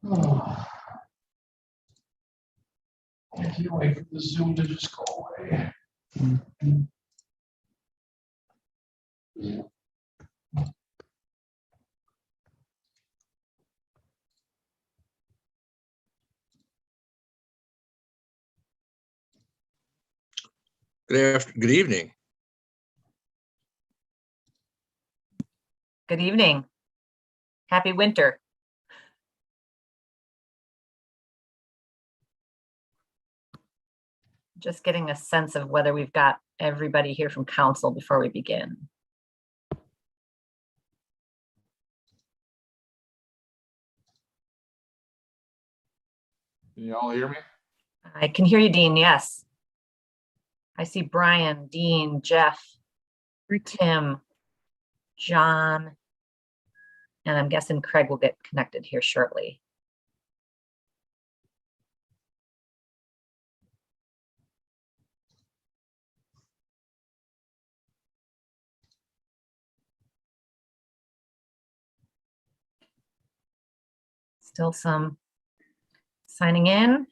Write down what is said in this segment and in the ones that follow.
Oh. I can't wait for the Zoom to just go away. Yeah. Good evening. Good evening. Happy winter. Just getting a sense of whether we've got everybody here from council before we begin. Can you all hear me? I can hear you, Dean. Yes. I see Brian, Dean, Jeff, Tim, John, and I'm guessing Craig will get connected here shortly. Still some signing in.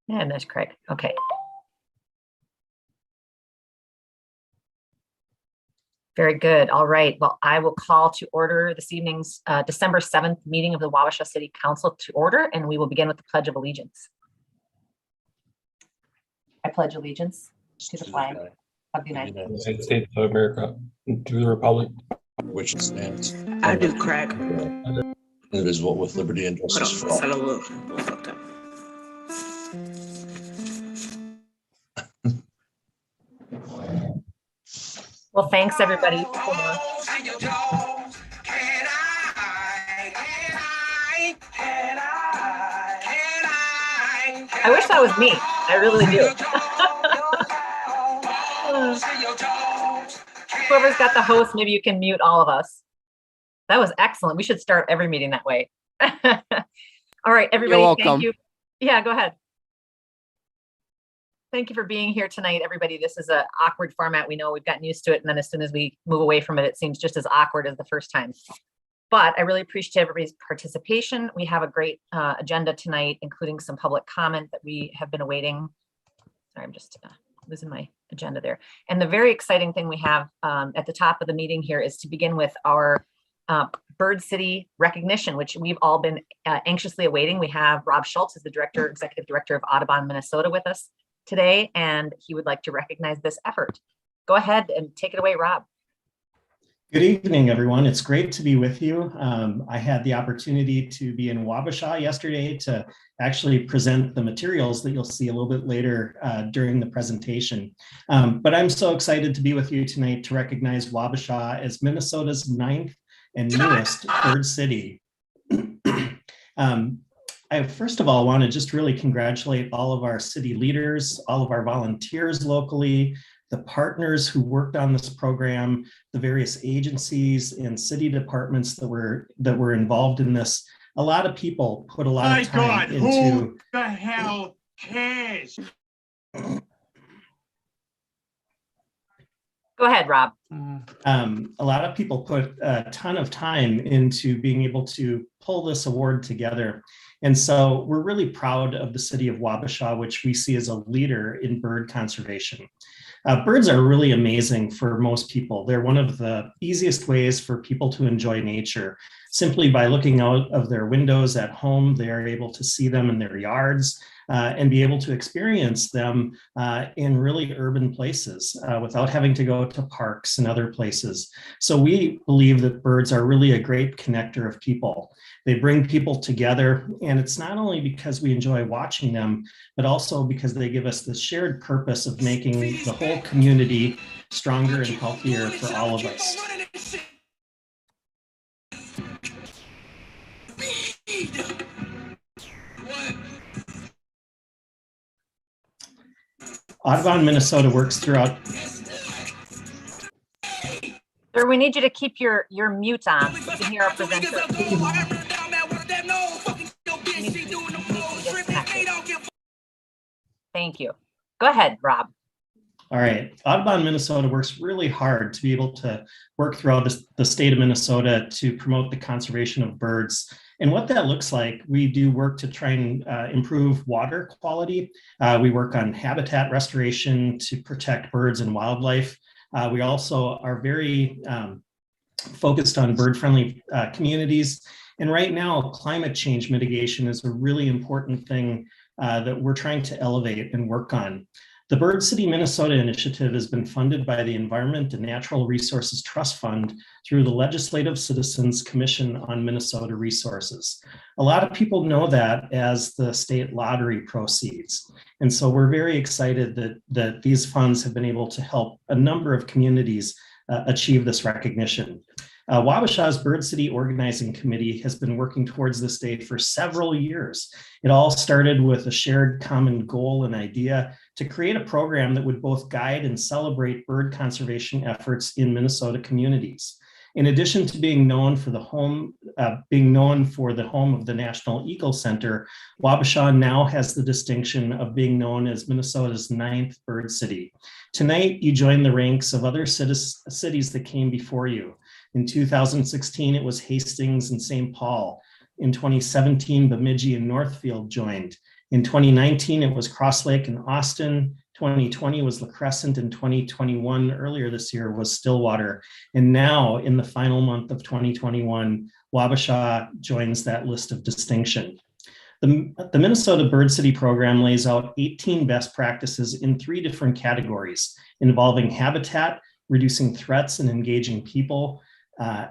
Yeah, there's Craig. Okay. Very good. All right. Well, I will call to order this evening's December 7th meeting of the Wabasha City Council to order, and we will begin with the Pledge of Allegiance. I pledge allegiance to the flag of the United States of America, and to the republic Which stands. I do, Craig. Indivisible with liberty and justice for all. A little fucked up. Well, thanks everybody. I wish that was me. I really do. Whoever's got the host, maybe you can mute all of us. That was excellent. We should start every meeting that way. All right, everybody, thank you. Yeah, go ahead. Thank you for being here tonight, everybody. This is an awkward format. We know we've gotten used to it. And then as soon as we move away from it, it seems just as awkward as the first time. But I really appreciate everybody's participation. We have a great agenda tonight, including some public comment that we have been awaiting. Sorry, I'm just losing my agenda there. And the very exciting thing we have at the top of the meeting here is to begin with our Bird City recognition, which we've all been anxiously awaiting. We have Rob Schultz, as the executive director of Audubon, Minnesota, with us today, and he would like to recognize this effort. Go ahead and take it away, Rob. Good evening, everyone. It's great to be with you. I had the opportunity to be in Wabasha yesterday to actually present the materials that you'll see a little bit later during the presentation. But I'm so excited to be with you tonight to recognize Wabasha as Minnesota's 9th and newest bird city. I first of all want to just really congratulate all of our city leaders, all of our volunteers locally, the partners who worked on this program, the various agencies and city departments that were involved in this. A lot of people put a lot of time into. Who the hell cares? Go ahead, Rob. A lot of people put a ton of time into being able to pull this award together. And so we're really proud of the city of Wabasha, which we see as a leader in bird conservation. Birds are really amazing for most people. They're one of the easiest ways for people to enjoy nature. Simply by looking out of their windows at home, they are able to see them in their yards and be able to experience them in really urban places without having to go to parks and other places. So we believe that birds are really a great connector of people. They bring people together, and it's not only because we enjoy watching them, but also because they give us the shared purpose of making the whole community stronger and healthier for all of us. Audubon, Minnesota works throughout. Sir, we need you to keep your mute on. You can hear our presenter. Thank you. Go ahead, Rob. All right. Audubon Minnesota works really hard to be able to work throughout the state of Minnesota to promote the conservation of birds. And what that looks like, we do work to try and improve water quality. We work on habitat restoration to protect birds and wildlife. We also are very focused on bird-friendly communities. And right now, climate change mitigation is a really important thing that we're trying to elevate and work on. The Bird City Minnesota initiative has been funded by the Environment and Natural Resources Trust Fund through the Legislative Citizens Commission on Minnesota Resources. A lot of people know that as the state lottery proceeds. And so we're very excited that these funds have been able to help a number of communities achieve this recognition. Wabasha's Bird City Organizing Committee has been working towards this day for several years. It all started with a shared common goal and idea to create a program that would both guide and celebrate bird conservation efforts in Minnesota communities. In addition to being known for the home of the National Eagle Center, Wabasha now has the distinction of being known as Minnesota's 9th bird city. Tonight, you join the ranks of other cities that came before you. In 2016, it was Hastings and St. Paul. In 2017, Bemidji and Northfield joined. In 2019, it was Cross Lake and Austin. 2020 was La Crescent, and 2021, earlier this year, was Stillwater. And now, in the final month of 2021, Wabasha joins that list of distinction. The Minnesota Bird City program lays out 18 best practices in 3 different categories, involving habitat, reducing threats, and engaging people.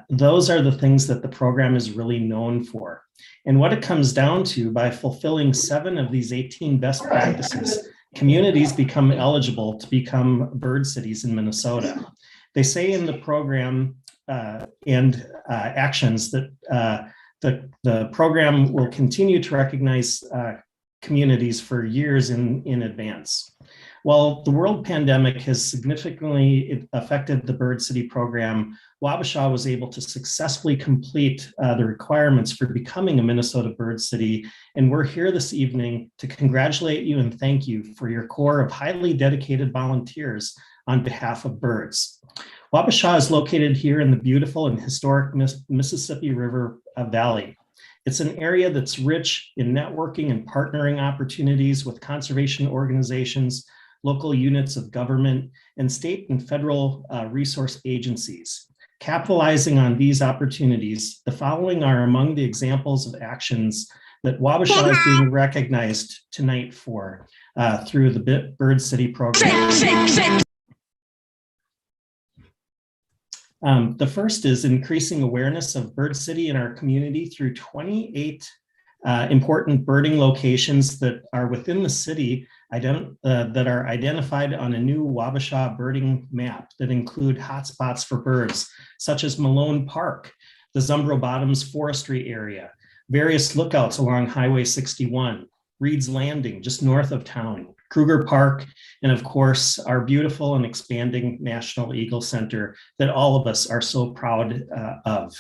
Those are the things that the program is really known for. And what it comes down to, by fulfilling 7 of these 18 best practices, communities become eligible to become bird cities in Minnesota. They say in the program and actions that the program will continue to recognize communities for years in advance. While the world pandemic has significantly affected the Bird City program, Wabasha was able to successfully complete the requirements for becoming a Minnesota Bird City. And we're here this evening to congratulate you and thank you for your core of highly dedicated volunteers on behalf of birds. Wabasha is located here in the beautiful and historic Mississippi River Valley. It's an area that's rich in networking and partnering opportunities with conservation organizations, local units of government, and state and federal resource agencies. Capitalizing on these opportunities, the following are among the examples of actions that Wabasha is being recognized tonight for through the Bird City program. The first is increasing awareness of Bird City in our community through 28 important birding locations that are within the city that are identified on a new Wabasha birding map that include hotspots for birds, such as Malone Park, the Zumbro Bottoms Forestry Area, various lookouts along Highway 61, Reed's Landing, just north of town, Kruger Park, and of course, our beautiful and expanding National Eagle Center that all of us are so proud of.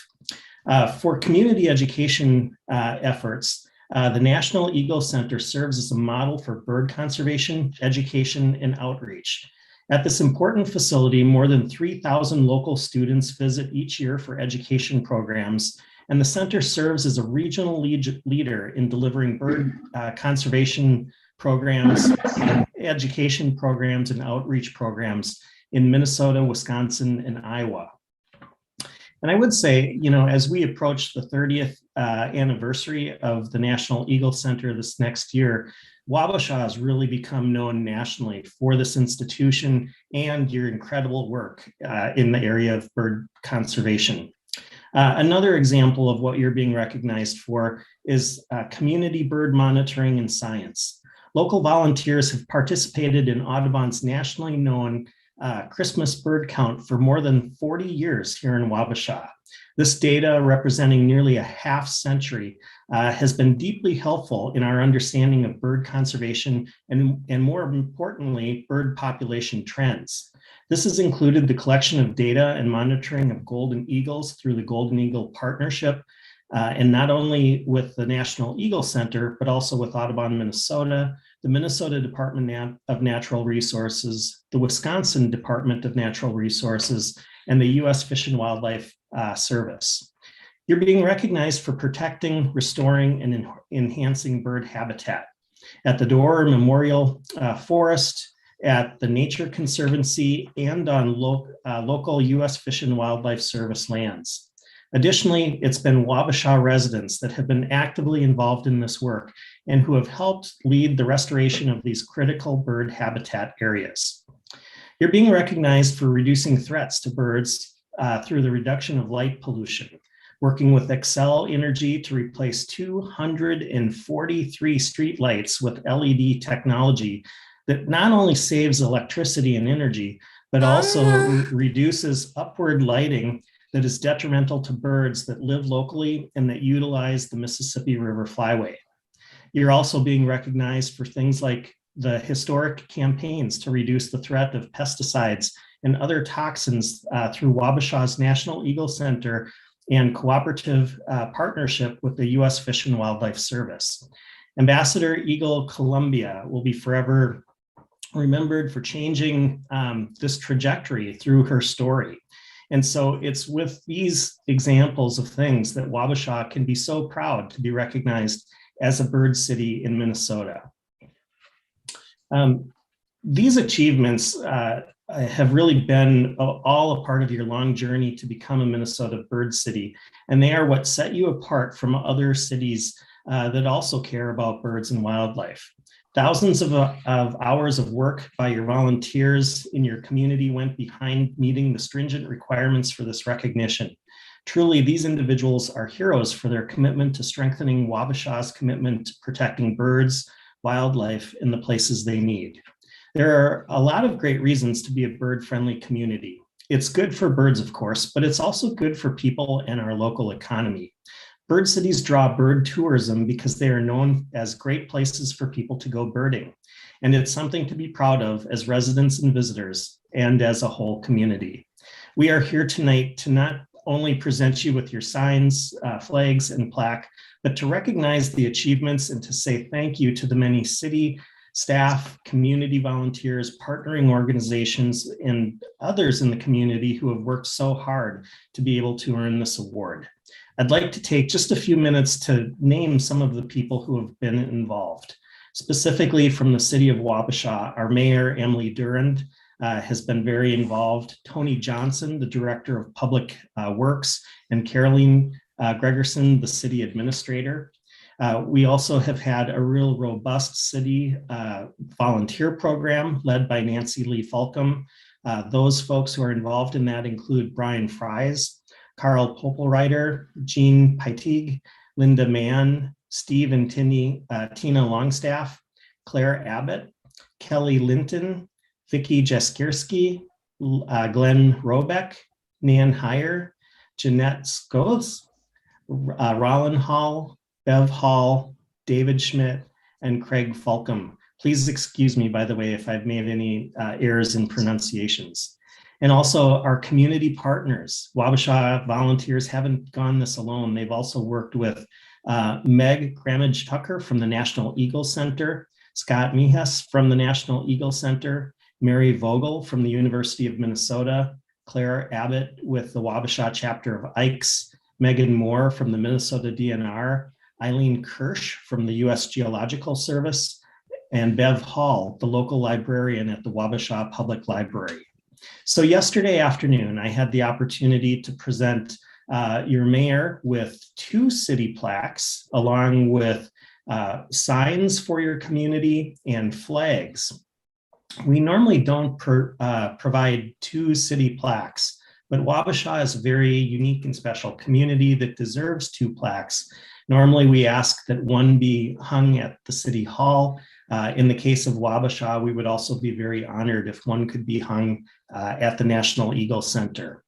For community education efforts, the National Eagle Center serves as a model for bird conservation, education, and outreach. At this important facility, more than 3,000 local students visit each year for education programs, and the center serves as a regional leader in delivering bird conservation programs, education programs, and outreach programs in Minnesota, Wisconsin, and Iowa. And I would say, as we approach the 30th anniversary of the National Eagle Center this next year, Wabasha has really become known nationally for this institution and your incredible work in the area of bird conservation. Another example of what you're being recognized for is community bird monitoring and science. Local volunteers have participated in Audubon's nationally known Christmas bird count for more than 40 years here in Wabasha. This data, representing nearly a half century, has been deeply helpful in our understanding of bird conservation and more importantly, bird population trends. This has included the collection of data and monitoring of golden eagles through the Golden Eagle Partnership, And not only with the National Eagle Center, but also with Audubon, Minnesota, the Minnesota Department of Natural Resources, the Wisconsin Department of Natural Resources, and the U.S. Fish and Wildlife Service. You're being recognized for protecting, restoring, and enhancing bird habitat at the Dorr Memorial Forest, at the Nature Conservancy, and on local U.S. Fish and Wildlife Service lands. Additionally, it's been Wabasha residents that have been actively involved in this work and who have helped lead the restoration of these critical bird habitat areas. You're being recognized for reducing threats to birds through the reduction of light pollution, working with Excel Energy to replace 243 street lights with LED technology that not only saves electricity and energy, but also reduces upward lighting that is detrimental to birds that live locally and that utilize the Mississippi River Flyway. You're also being recognized for things like the historic campaigns to reduce the threat of pesticides and other toxins through Wabasha's National Eagle Center and cooperative partnership with the U.S. Fish and Wildlife Service. Ambassador Eagle Columbia will be forever remembered for changing this trajectory through her story. And so it's with these examples of things that Wabasha can be so proud to be recognized as a bird city in Minnesota. These achievements have really been all a part of your long journey to become a Minnesota bird city. And they are what set you apart from other cities that also care about birds and wildlife. Thousands of hours of work by your volunteers in your community went behind meeting the stringent requirements for this recognition. Truly, these individuals are heroes for their commitment to strengthening Wabasha's commitment to protecting birds, wildlife, and the places they need. There are a lot of great reasons to be a bird-friendly community. It's good for birds, of course, but it's also good for people and our local economy. Bird cities draw bird tourism because they are known as great places for people to go birding. And it's something to be proud of as residents and visitors and as a whole community. We are here tonight to not only present you with your signs, flags, and plaque, but to recognize the achievements and to say thank you to the many city staff, community volunteers, partnering organizations, and others in the community who have worked so hard to be able to earn this award. I'd like to take just a few minutes to name some of the people who have been involved. Specifically from the city of Wabasha, our mayor, Emily Durand, has been very involved. Tony Johnson, the director of public works, and Caroline Gregerson, the city administrator. We also have had a real robust city volunteer program led by Nancy Lee Fulcom. Those folks who are involved in that include Brian Fries, Carl Popelreiter, Jean Peitig, Linda Mann, Steve and Tina Longstaff, Claire Abbott, Kelly Linton, Vicki Jaskierski, Glenn Robeck, Nan Heyer, Jeanette Scholes, Rollin Hall, Bev Hall, David Schmidt, and Craig Fulcom. Please excuse me, by the way, if I've made any errors in pronunciations. And also our community partners. Wabasha volunteers haven't gone this alone. They've also worked with Meg Grammage Tucker from the National Eagle Center, Scott Mihes from the National Eagle Center, Mary Vogel from the University of Minnesota, Claire Abbott with the Wabasha chapter of Ikes, Megan Moore from the Minnesota DNR, Eileen Kirsch from the U.S. Geological Service, and Bev Hall, the local librarian at the Wabasha Public Library. So yesterday afternoon, I had the opportunity to present your mayor with 2 city plaques, along with signs for your community and flags. We normally don't provide 2 city plaques, but Wabasha is a very unique and special community that deserves 2 plaques. Normally, we ask that one be hung at the City Hall. In the case of Wabasha, we would also be very honored if one could be hung at the National Eagle Center.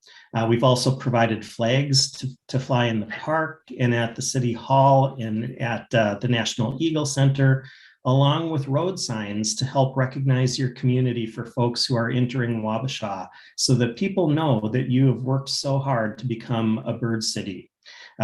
We've also provided flags to fly in the park and at the City Hall and at the National Eagle Center, along with road signs to help recognize your community for folks who are entering Wabasha so that people know that you have worked so hard to become a bird city.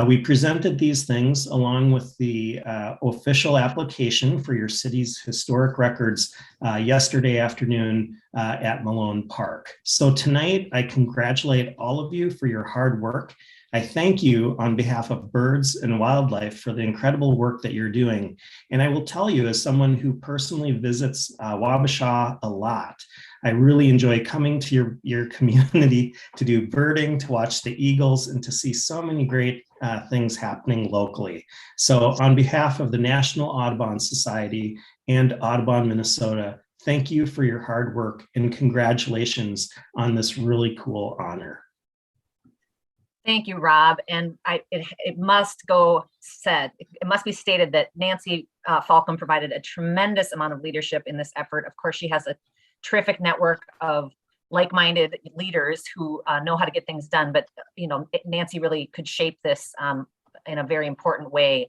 We presented these things along with the official application for your city's historic records yesterday afternoon at Malone Park. So tonight, I congratulate all of you for your hard work. I thank you on behalf of birds and wildlife for the incredible work that you're doing. And I will tell you, as someone who personally visits Wabasha a lot, I really enjoy coming to your community to do birding, to watch the eagles, and to see so many great things happening locally. So on behalf of the National Audubon Society and Audubon Minnesota, thank you for your hard work and congratulations on this really cool honor. Thank you, Rob. And it must be stated that Nancy Falcom provided a tremendous amount of leadership in this effort. Of course, she has a terrific network of like-minded leaders who know how to get things done. But Nancy really could shape this in a very important way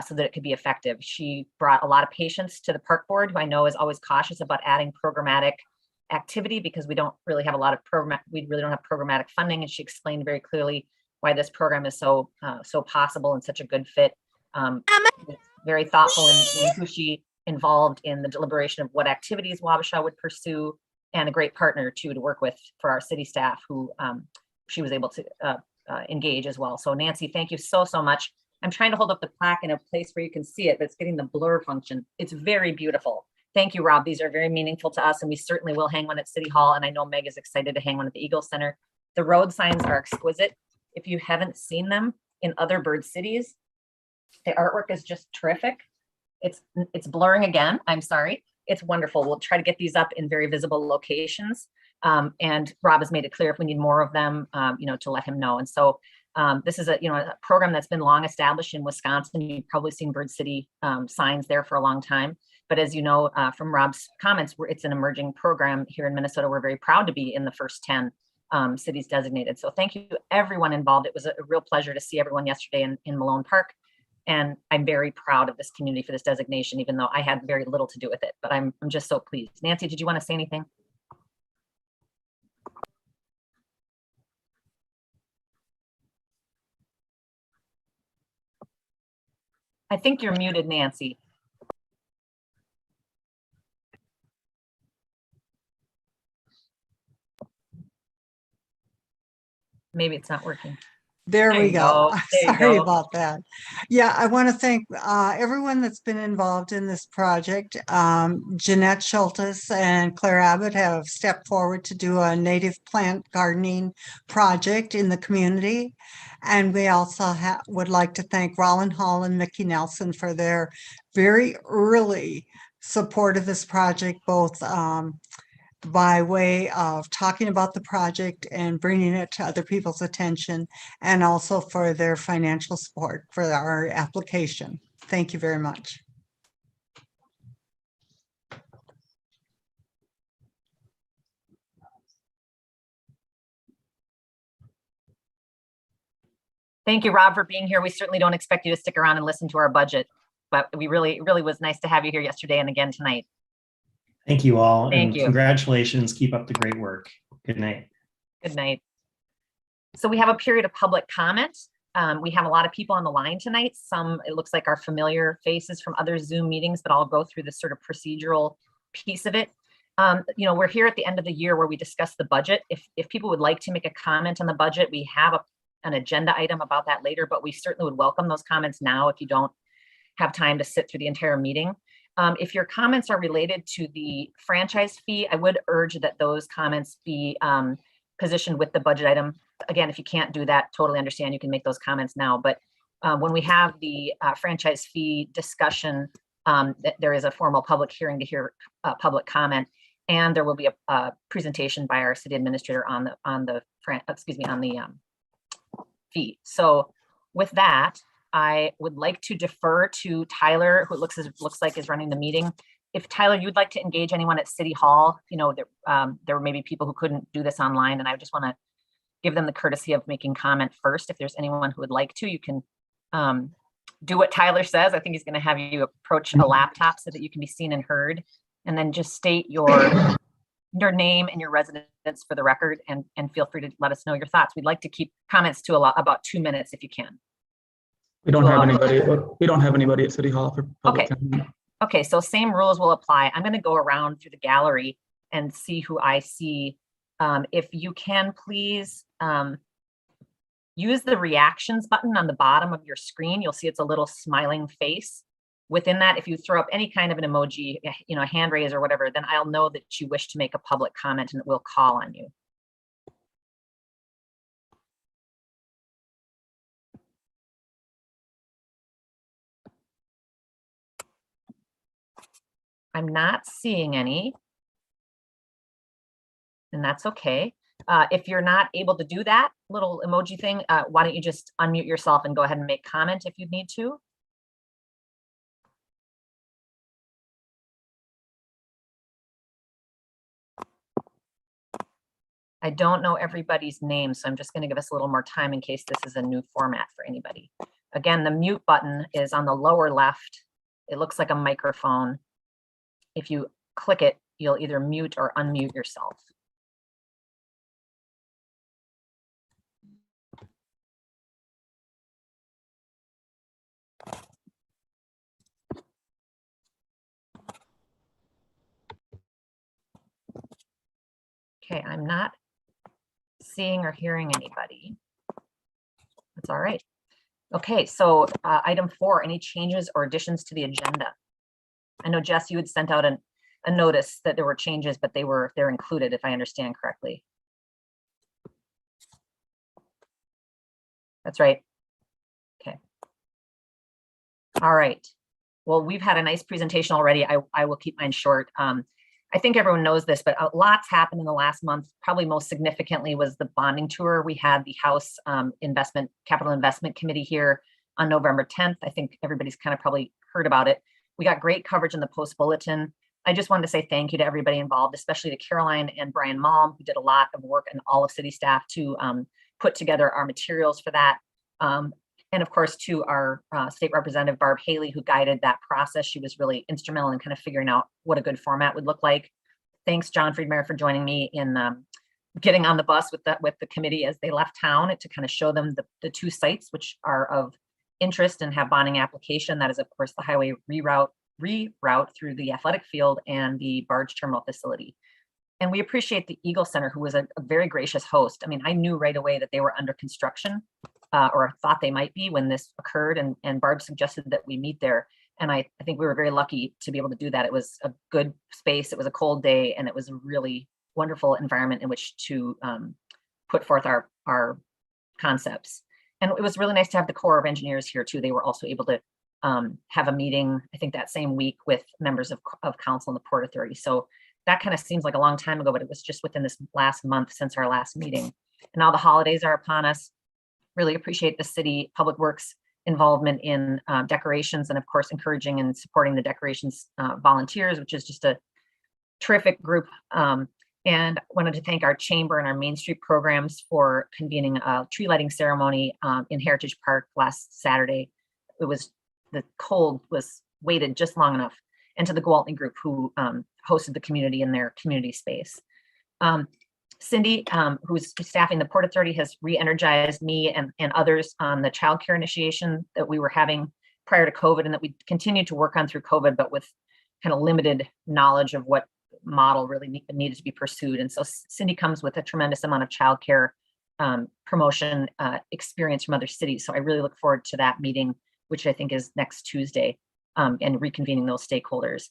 so that it could be effective. She brought a lot of patience to the park board, who I know is always cautious about adding programmatic activity because we don't really have a lot of we really don't have programmatic funding. And she explained very clearly why this program is so possible and such a good fit. Very thoughtful in who she involved in the deliberation of what activities Wabasha would pursue, and a great partner too to work with for our city staff who she was able to engage as well. So Nancy, thank you so much. I'm trying to hold up the plaque in a place where you can see it, but it's getting the blur function. It's very beautiful. Thank you, Rob. These are very meaningful to us, and we certainly will hang one at City Hall. And I know Meg is excited to hang one at the Eagle Center. The road signs are exquisite. If you haven't seen them in other bird cities, the artwork is just terrific. It's blurring again. I'm sorry. It's wonderful. We'll try to get these up in very visible locations. And Rob has made it clear if we need more of them, to let him know. And so this is a program that's been long established in Wisconsin. You've probably seen Bird City signs there for a long time. But as you know from Rob's comments, it's an emerging program here in Minnesota. We're very proud to be in the first 10 cities designated. So thank you everyone involved. It was a real pleasure to see everyone yesterday in Malone Park. And I'm very proud of this community for this designation, even though I had very little to do with it, but I'm just so pleased. Nancy, did you want to say anything? I think you're muted, Nancy. Maybe it's not working. There we go. There Sorry about that. Yeah, I want to thank everyone that's been involved in this project. Jeanette Schultes and Claire Abbott have stepped forward to do a native plant gardening project in the community. And we also would like to thank Roland Hall and Mickey Nelson for their very early support of this project, both by way of talking about the project and bringing it to other people's attention, and also for their financial support for our application. Thank you very much. Thank you, Rob, for being here. We certainly don't expect you to stick around and listen to our budget, but it really was nice to have you here yesterday and again tonight. Thank you all. Thank you. Congratulations. Keep up the great work. Good night. Good night. So we have a period of public comment. We have a lot of people on the line tonight. Some, it looks like, are familiar faces from other Zoom meetings, but I'll go through this sort of procedural piece of it. We're here at the end of the year where we discuss the budget. If people would like to make a comment on the budget, we have an agenda item about that later, but we certainly would welcome those comments now if you don't have time to sit through the entire meeting. If your comments are related to the franchise fee, I would urge that those comments be positioned with the budget item. Again, if you can't do that, totally understand. You can make those comments now. But when we have the franchise fee discussion, there is a formal public hearing to hear public comment, and there will be a presentation by our city administrator on the fee. So with that, I would like to defer to Tyler, who looks like is running the meeting. If Tyler, you'd like to engage anyone at City Hall, there were maybe people who couldn't do this online, and I just want to give them the courtesy of making comment first. If there's anyone who would like to, you can do what Tyler says. I think he's going to have you approach a laptop so that you can be seen and heard, and then just state your name and your residence for the record, and feel free to let us know your thoughts. We'd like to keep comments to about 2 minutes if you can. We don't to have allow- anybody, we don't have anybody at City Hall for public Okay. comment. Okay, so same rules will apply. I'm going to go around through the gallery and see who I see. If you can please use the reactions button on the bottom of your screen. You'll see it's a little smiling face. Within that, if you throw up any kind of an emoji, you know, a hand raise or whatever, then I'll know that you wish to make a public comment and it will call on you. I'm not seeing any. And that's okay. If you're not able to do that little emoji thing, why don't you just unmute yourself and go ahead and make comment if you need to. I don't know everybody's name, so I'm just going to give us a little more time in case this is a new format for anybody. Again, the mute button is on the lower left. It looks like a microphone. If you click it, you'll either mute or unmute yourself. Okay, I'm not seeing or hearing anybody. That's all right. Okay, so item 4, any changes or additions to the agenda? I know, Jess, you had sent out a notice that there were changes, but they're included, if I understand correctly. That's right. Okay. All right. Well, we've had a nice presentation already. I will keep mine short. I think everyone knows this, but lots happened in the last month. Probably most significantly was the bonding tour. We had the House Capital Investment Committee here on November 10th. I think everybody's kind of probably heard about it. We got great coverage in the Post Bulletin. I just wanted to say thank you to everybody involved, especially to Caroline and Brian Malm, who did a lot of work, and all of city staff to put together our materials for that. And of course, to our state representative, Barb Haley, who guided that process. She was really instrumental in kind of figuring out what a good format would look like. Thanks, John Friedmeier, for joining me in getting on the bus with the committee as they left town to kind of show them the 2 sites which are of interest and have bonding application. That is, of course, the highway reroute through the athletic field and the barge terminal facility. And we appreciate the Eagle Center, who was a very gracious host. I mean, I knew right away that they were under construction. Or thought they might be when this occurred, and Barb suggested that we meet there. And I think we were very lucky to be able to do that. It was a good space. It was a cold day, and it was a really wonderful environment in which to put forth our concepts. And it was really nice to have the Corps of Engineers here too. They were also able to have a meeting, I think that same week, with members of council and the Port Authority. So that kind of seems like a long time ago, but it was just within this last month since our last meeting. And now the holidays are upon us. Really appreciate the city public works involvement in decorations, and of course encouraging and supporting the decorations volunteers, which is just a terrific group. And wanted to thank our chamber and our Main Street programs for convening a tree lighting ceremony in Heritage Park last Saturday. The cold was waited just long enough. And to the Gwaltney group, who hosted the community in their community space. Cindy, who's staffing the Port Authority, has re-energized me and others on the childcare initiation that we were having prior to COVID, and that we continued to work on through COVID, but with kind of limited knowledge of what model really needed to be pursued. And so Cindy comes with a tremendous amount of childcare promotion experience from other cities. So I really look forward to that meeting, which I think is next Tuesday, and reconvening those stakeholders.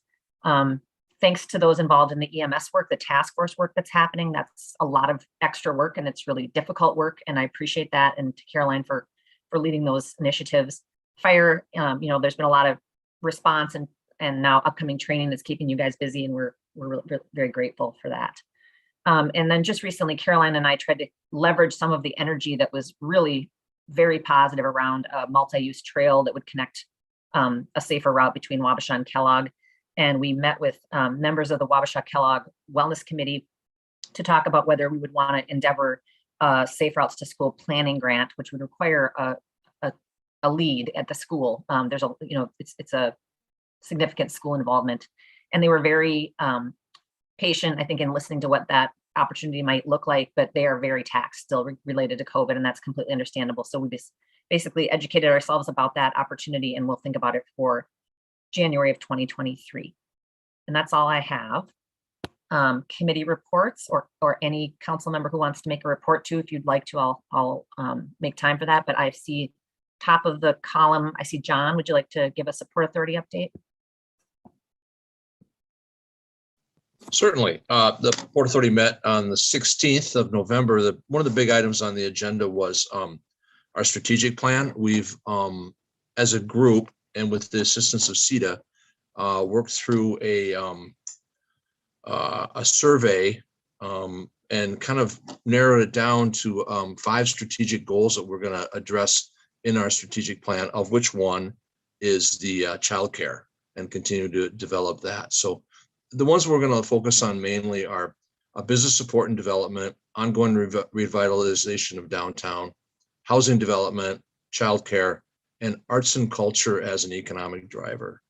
Thanks to those involved in the EMS work, the task force work that's happening. That's a lot of extra work, and it's really difficult work, and I appreciate that. And to Caroline for leading those initiatives. Fire, there's been a lot of response and now upcoming training that's keeping you guys busy, and we're very grateful for that. And then just recently, Caroline and I tried to leverage some of the energy that was really very positive around a multi-use trail that would connect a safer route between Wabasha and Kellogg. And we met with members of the Wabasha Kellogg Wellness Committee to talk about whether we would want to endeavor a Safe Routes to School planning grant, which would require a lead at the school. There's it's a significant school involvement, and they were very patient, I think, in listening to what that opportunity might look like, but they are very taxed still related to COVID, and that's completely understandable. So we just basically educated ourselves about that opportunity, and we'll think about it for January of 2023. And that's all I have. Committee reports or any council member who wants to make a report too, if you'd like to, I'll make time for that. But I see top of the column, I see John. Would you like to give us a Port Authority update? Certainly. The Port Authority met on the 16th of November. One of the big items on the agenda was our strategic plan. We've, as a group and with the assistance of CETA, worked through a survey and kind of narrowed it down to 5 strategic goals that we're going to address in our strategic plan, of which one is the childcare, and continue to develop that. So the ones we're going to focus on mainly are business support and development, ongoing revitalization of downtown, housing development, childcare, and arts and culture as an economic driver.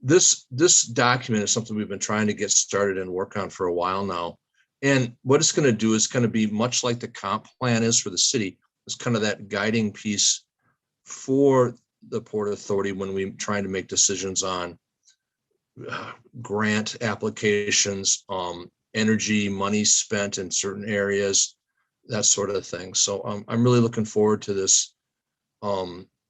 This document is something we've been trying to get started and work on for a while now. And what it's going to do is going to be much like the comp plan is for the city. It's kind of that guiding piece for the Port Authority when we're trying to make decisions on grant applications, energy, money spent in certain areas, that sort of thing. So I'm really looking forward to this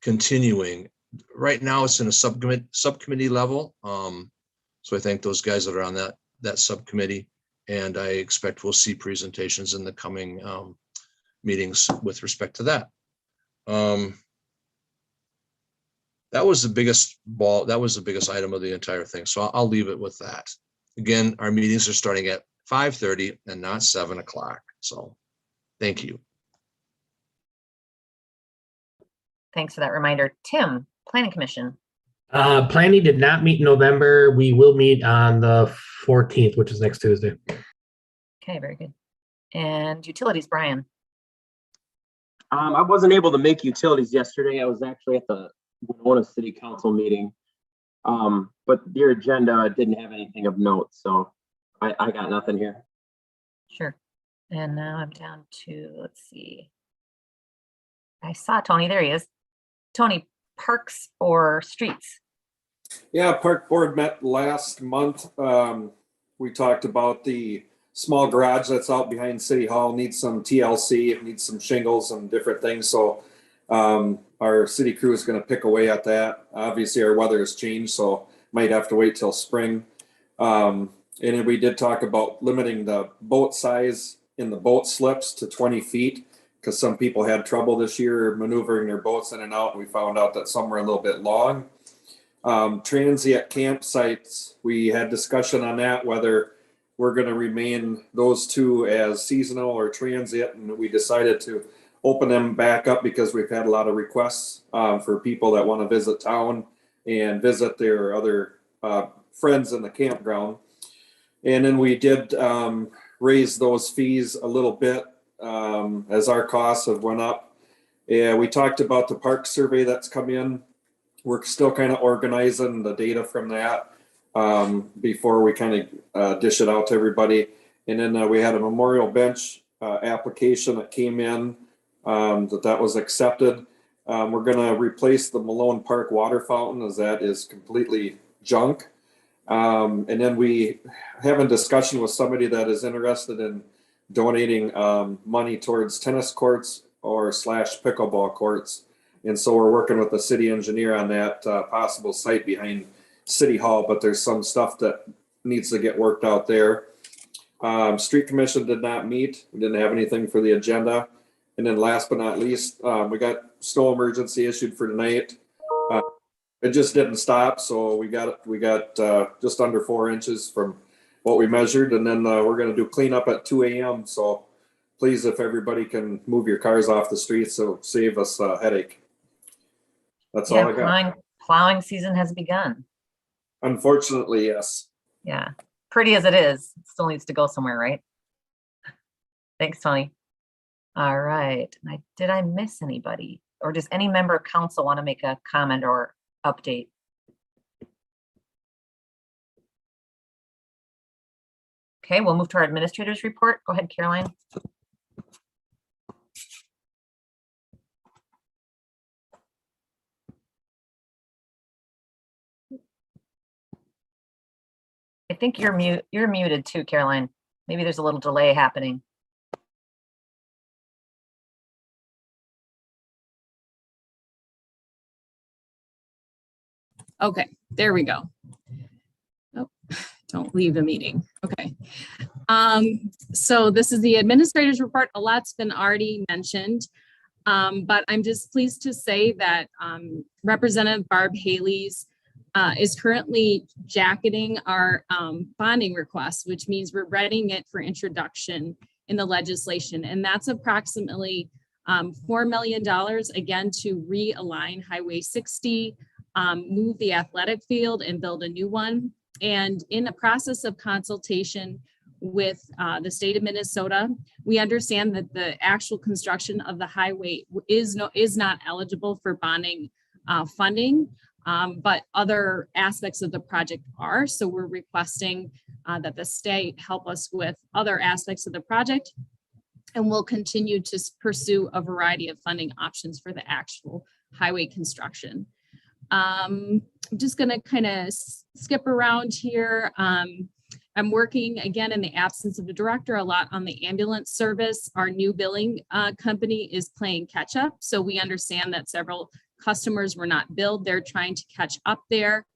continuing. Right now it's in a subcommittee level. So I thank those guys that are on that subcommittee, and I expect we'll see presentations in the coming meetings with respect to that. That was the biggest item of the entire thing. So I'll leave it with that. Again, our meetings are starting at 5:30 and not 7 o'clock. So thank you. Thanks for that reminder. Tim, Planning Commission. Planning did not meet in November. We will meet on the 14th, which is next Tuesday. Okay, very good. And Utilities, Brian. I wasn't able to make utilities yesterday. I was actually at the Winona City Council meeting, but your agenda didn't have anything of note, so I got nothing here. Sure. And now I'm down to, let's see. I saw Tony, there he is. Tony, parks or streets? Yeah, Park Board met last month. We talked about the small garage that's out behind City Hall, needs some TLC, it needs some shingles and different things. So our city crew is going to pick away at that. Obviously our weather has changed, so might have to wait till spring. And then we did talk about limiting the boat size in the boat slips to 20 feet because some people had trouble this year maneuvering their boats in and out. We found out that some were a little bit long. Transient campsites, we had discussion on that, whether we're going to remain those two as seasonal or transient, and we decided to open them back up because we've had a lot of requests for people that want to visit town and visit their other friends in the campground. And then we did raise those fees a little bit as our costs have went up. Yeah, we talked about the park survey that's come in. We're still kind of organizing the data from that before we kind of dish it out to everybody. And then we had a memorial bench application that came in that was accepted. We're going to replace the Malone Park water fountain as that is completely junk. And then we have a discussion with somebody that is interested in donating money towards tennis courts or / pickleball courts. And so we're working with the city engineer on that possible site behind City Hall, but there's some stuff that needs to get worked out there. Street Commission did not meet. We didn't have anything for the agenda. And then last but not least, we got snow emergency issued for tonight. It just didn't stop, so we got just under 4 inches from what we measured, and then we're going to do cleanup at 2 a.m. So please, if everybody can move your cars off the streets, so save us a headache. That's all I got. Plowing season has begun. Unfortunately, yes. Yeah, pretty as it is, it still needs to go somewhere, right? Thanks, Tony. All right, did I miss anybody? Or does any member of council want to make a comment or update? Okay, we'll move to our administrator's report. Go ahead, Caroline. I think you're muted too, Caroline. Maybe there's a little delay happening. Okay, there we go. Oh, don't leave the meeting. Okay. So this is the administrator's report. A lot's been already mentioned, but I'm just pleased to say that Representative Barb Haley's is currently jacketing our bonding request, which means we're writing it for introduction in the legislation. And that's approximately $4 million, again, to realign Highway 60, move the athletic field and build a new one. And in the process of consultation with the state of Minnesota, we understand that the actual construction of the highway is not eligible for bonding funding, but other aspects of the project are. So we're requesting that the state help us with other aspects of the project, and we'll continue to pursue a variety of funding options for the actual highway construction. I'm just going to kind of skip around here. I'm working, again, in the absence of the director, a lot on the ambulance service. Our new billing company is playing catch up. So we understand that several customers were not billed. They're trying to catch up there.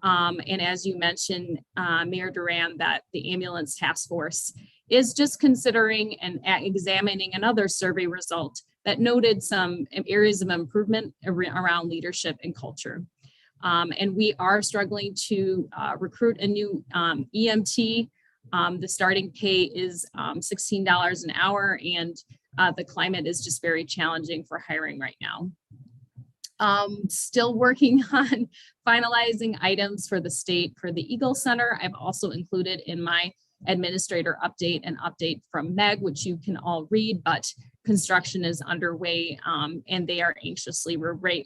And as you mentioned, Mayor Duran, that the ambulance task force is just considering and examining another survey result that noted some areas of improvement around leadership and culture. And we are struggling to recruit a new EMT. The starting pay is $16 an hour, and the climate is just very challenging for hiring right now. Still working on finalizing items for the state for the Eagle Center. I've also included in my administrator update an update from Meg, which you can all read, but construction is underway and they are anxiously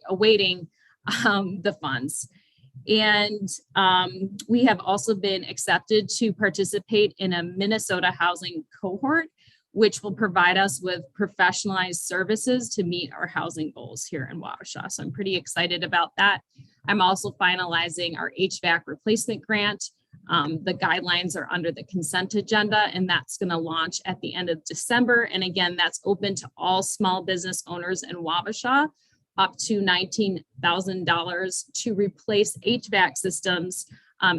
awaiting the funds. And we have also been accepted to participate in a Minnesota housing cohort, which will provide us with professionalized services to meet our housing goals here in Wabasha. So I'm pretty excited about that. I'm also finalizing our HVAC replacement grant. The guidelines are under the consent agenda, and that's going to launch at the end of December. And again, that's open to all small business owners in Wabasha, up to $19,000 to replace HVAC systems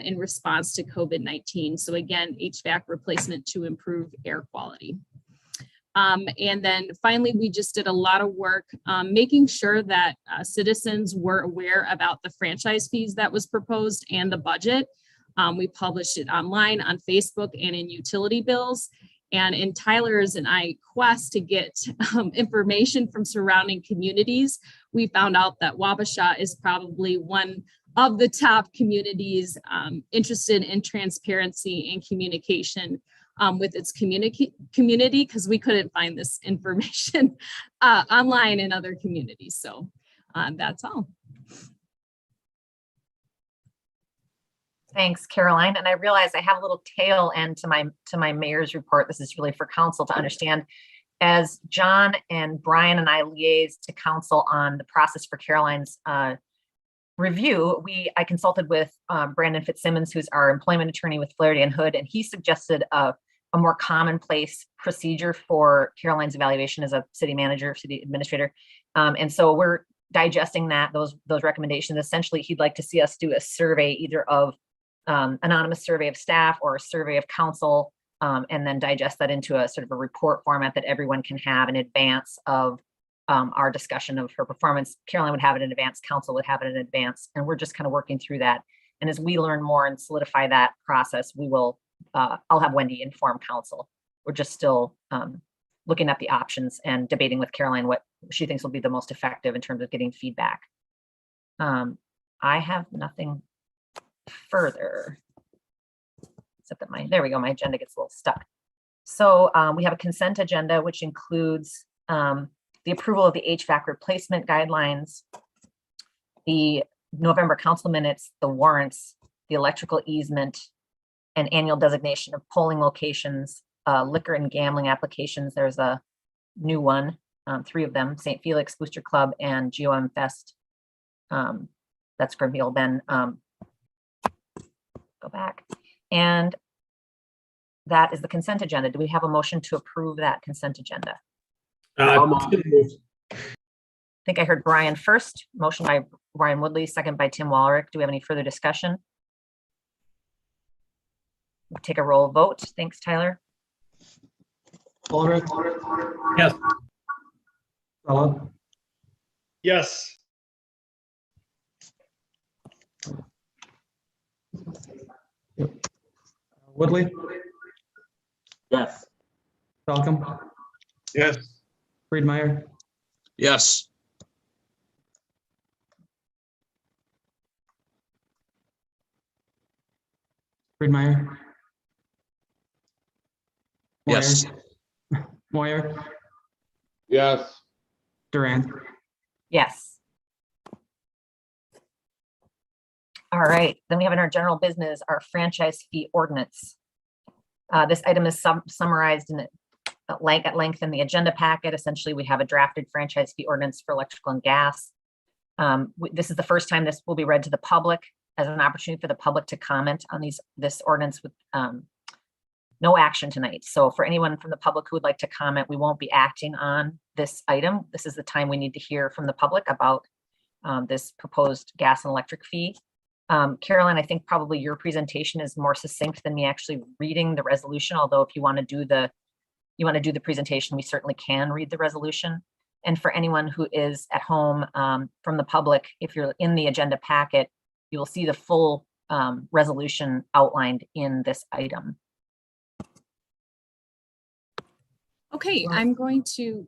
in response to COVID-19. So again, HVAC replacement to improve air quality. And then finally, we just did a lot of work making sure that citizens were aware about the franchise fees that was proposed and the budget. We published it online on Facebook and in utility bills. And in Tyler's and I quest to get information from surrounding communities, we found out that Wabasha is probably one of the top communities interested in transparency and communication with its community, because we couldn't find this information online in other communities. So that's all. Thanks, Caroline. And I realize I have a little tail end to my mayor's report. This is really for council to understand. As John and Brian and I liaised to council on the process for Caroline's review, I consulted with Brandon Fitzsimmons, who's our employment attorney with Flaherty and Hood, and he suggested a more commonplace procedure for Caroline's evaluation as a city manager, city administrator. And so we're digesting those recommendations. Essentially, he'd like to see us do a survey, either of anonymous survey of staff or a survey of council, and then digest that into a sort of a report format that everyone can have in advance of our discussion of her performance. Caroline would have it in advance, council would have it in advance, and we're just kind of working through that. And as we learn more and solidify that process, we will, I'll have Wendy inform council. We're just still looking at the options and debating with Caroline what she thinks will be the most effective in terms of getting feedback. I have nothing further, except that there we go, my agenda gets a little stuck. So we have a consent agenda, which includes the approval of the HVAC replacement guidelines, the November council minutes, the warrants, the electrical easement, and annual designation of polling locations, liquor and gambling applications. There's a new one, 3 of them, St. Felix Booster Club and GOM Fest. That's Grimfield. Then go back. And that is the consent agenda. Do we have a motion to approve that consent agenda? I think I heard Brian first, motion by Brian Woodley, second by Tim Wallerick. Do we have any further discussion? We'll take a roll vote. Thanks, Tyler. Ulrich, Yes. Sella, Yes. Woodley, Yes. Falcom, Yes. Friedmeier, Yes. Friedmeier. Yes. Moyer, Yes. Durant. Yes. All right, then we have in our general business, our franchise fee ordinance. This item is summarized in at length in the agenda packet. Essentially, we have a drafted franchise fee ordinance for electrical and gas. This is the first time this will be read to the public as an opportunity for the public to comment on this ordinance with no action tonight. So for anyone from the public who would like to comment, we won't be acting on this item. This is the time we need to hear from the public about this proposed gas and electric fee. Carolyn, I think probably your presentation is more succinct than me actually reading the resolution, although if you want to do the presentation, we certainly can read the resolution. And for anyone who is at home from the public, if you're in the agenda packet, you will see the full resolution outlined in this item. Okay, I'm going to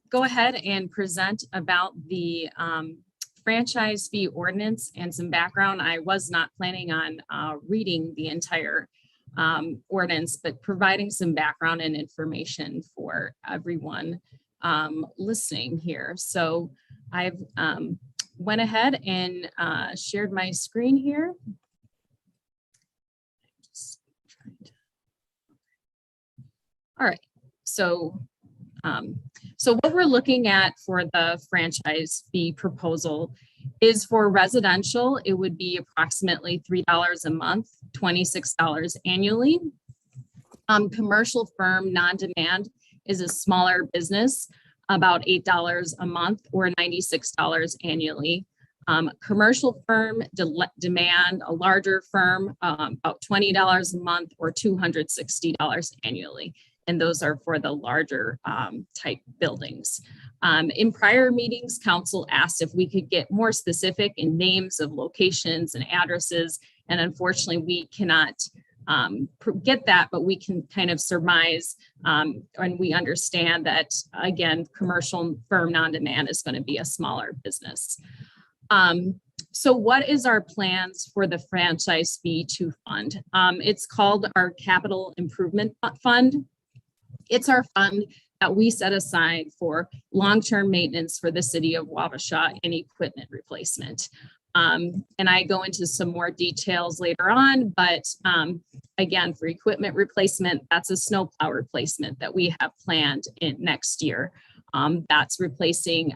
go ahead and present about the franchise fee ordinance and some background. I was not planning on reading the entire ordinance, but providing some background and information for everyone listening here. So I've went ahead and shared my screen here. All right, so what we're looking at for the franchise fee proposal is for residential, it would be approximately $3 a month, $26 annually. Commercial firm non-demand is a smaller business, about $8 a month or $96 annually. Commercial firm demand, a larger firm, about $20 a month or $260 annually. And those are for the larger type buildings. In prior meetings, council asked if we could get more specific in names of locations and addresses. And unfortunately, we cannot get that, but we can kind of surmise and we understand that, again, commercial firm non-demand is going to be a smaller business. So what is our plans for the franchise fee to fund? It's called our Capital Improvement Fund. It's our fund that we set aside for long-term maintenance for the city of Wabasha and equipment replacement. And I go into some more details later on, but again, for equipment replacement, that's a snowplow replacement that we have planned in next year. That's replacing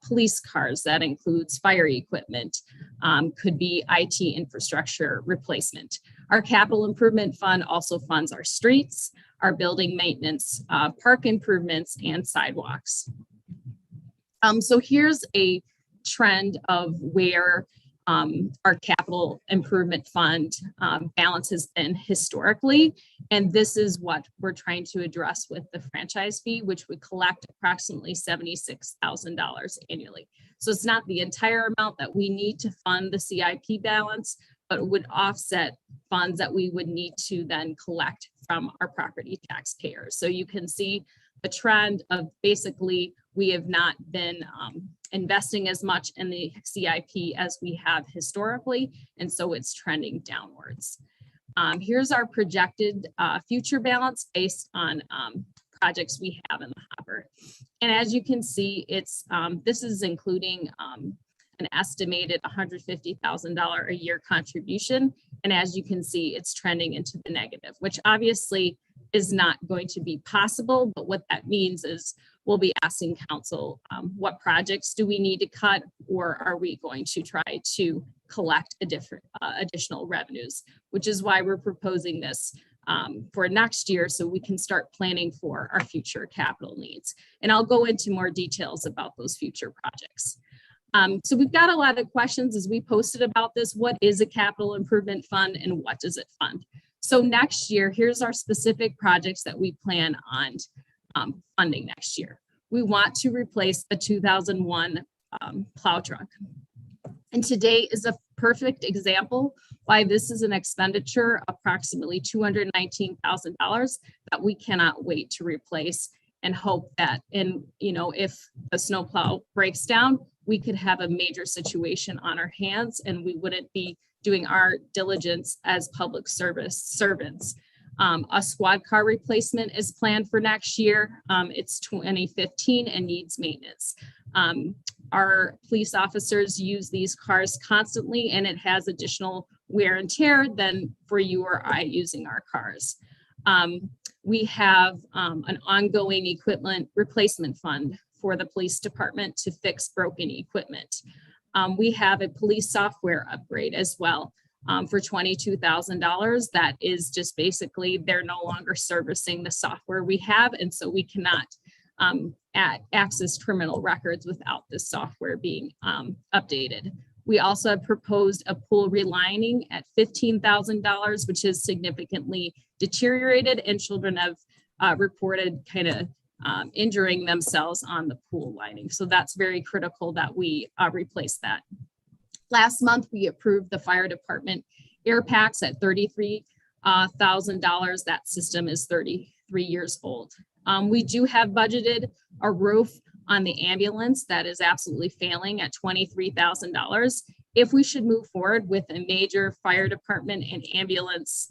police cars. That includes fire equipment, could be IT infrastructure replacement. Our capital improvement fund also funds our streets, our building maintenance, park improvements, and sidewalks. So here's a trend of where our capital improvement fund balance has been historically. And this is what we're trying to address with the franchise fee, which would collect approximately $76,000 annually. So it's not the entire amount that we need to fund the CIP balance, but it would offset funds that we would need to then collect from our property taxpayers. So you can see the trend of basically we have not been investing as much in the CIP as we have historically, and so it's trending downwards. Here's our projected future balance based on projects we have in the hopper. And as you can see, it's this is including an estimated $150,000 a year contribution. And as you can see, it's trending into the negative, which obviously is not going to be possible. But what that means is we'll be asking council, what projects do we need to cut, or are we going to try to collect additional revenues, which is why we're proposing this for next year, so we can start planning for our future capital needs. And I'll go into more details about those future projects. So we've got a lot of questions as we posted about this. What is a capital improvement fund and what does it fund? So next year, here's our specific projects that we plan on funding next year. We want to replace the 2001 plow truck. And today is a perfect example why this is an expenditure approximately $219,000 that we cannot wait to replace and hope that, and if the snowplow breaks down, we could have a major situation on our hands and we wouldn't be doing our diligence as public service servants. A squad car replacement is planned for next year. It's 2015 and needs maintenance. Our police officers use these cars constantly and it has additional wear and tear than for you or I using our cars. We have an ongoing equipment replacement fund for the police department to fix broken equipment. We have a police software upgrade as well for $22,000. That is just basically they're no longer servicing the software we have, and so we cannot access criminal records without this software being updated. We also have proposed a pool relining at $15,000, which is significantly deteriorated, and children have reported kind of injuring themselves on the pool lining. So that's very critical that we replace that. Last month, we approved the fire department air packs at $33,000. That system is 33 years old. We do have budgeted a roof on the ambulance that is absolutely failing at $23,000. If we should move forward with a major fire department and ambulance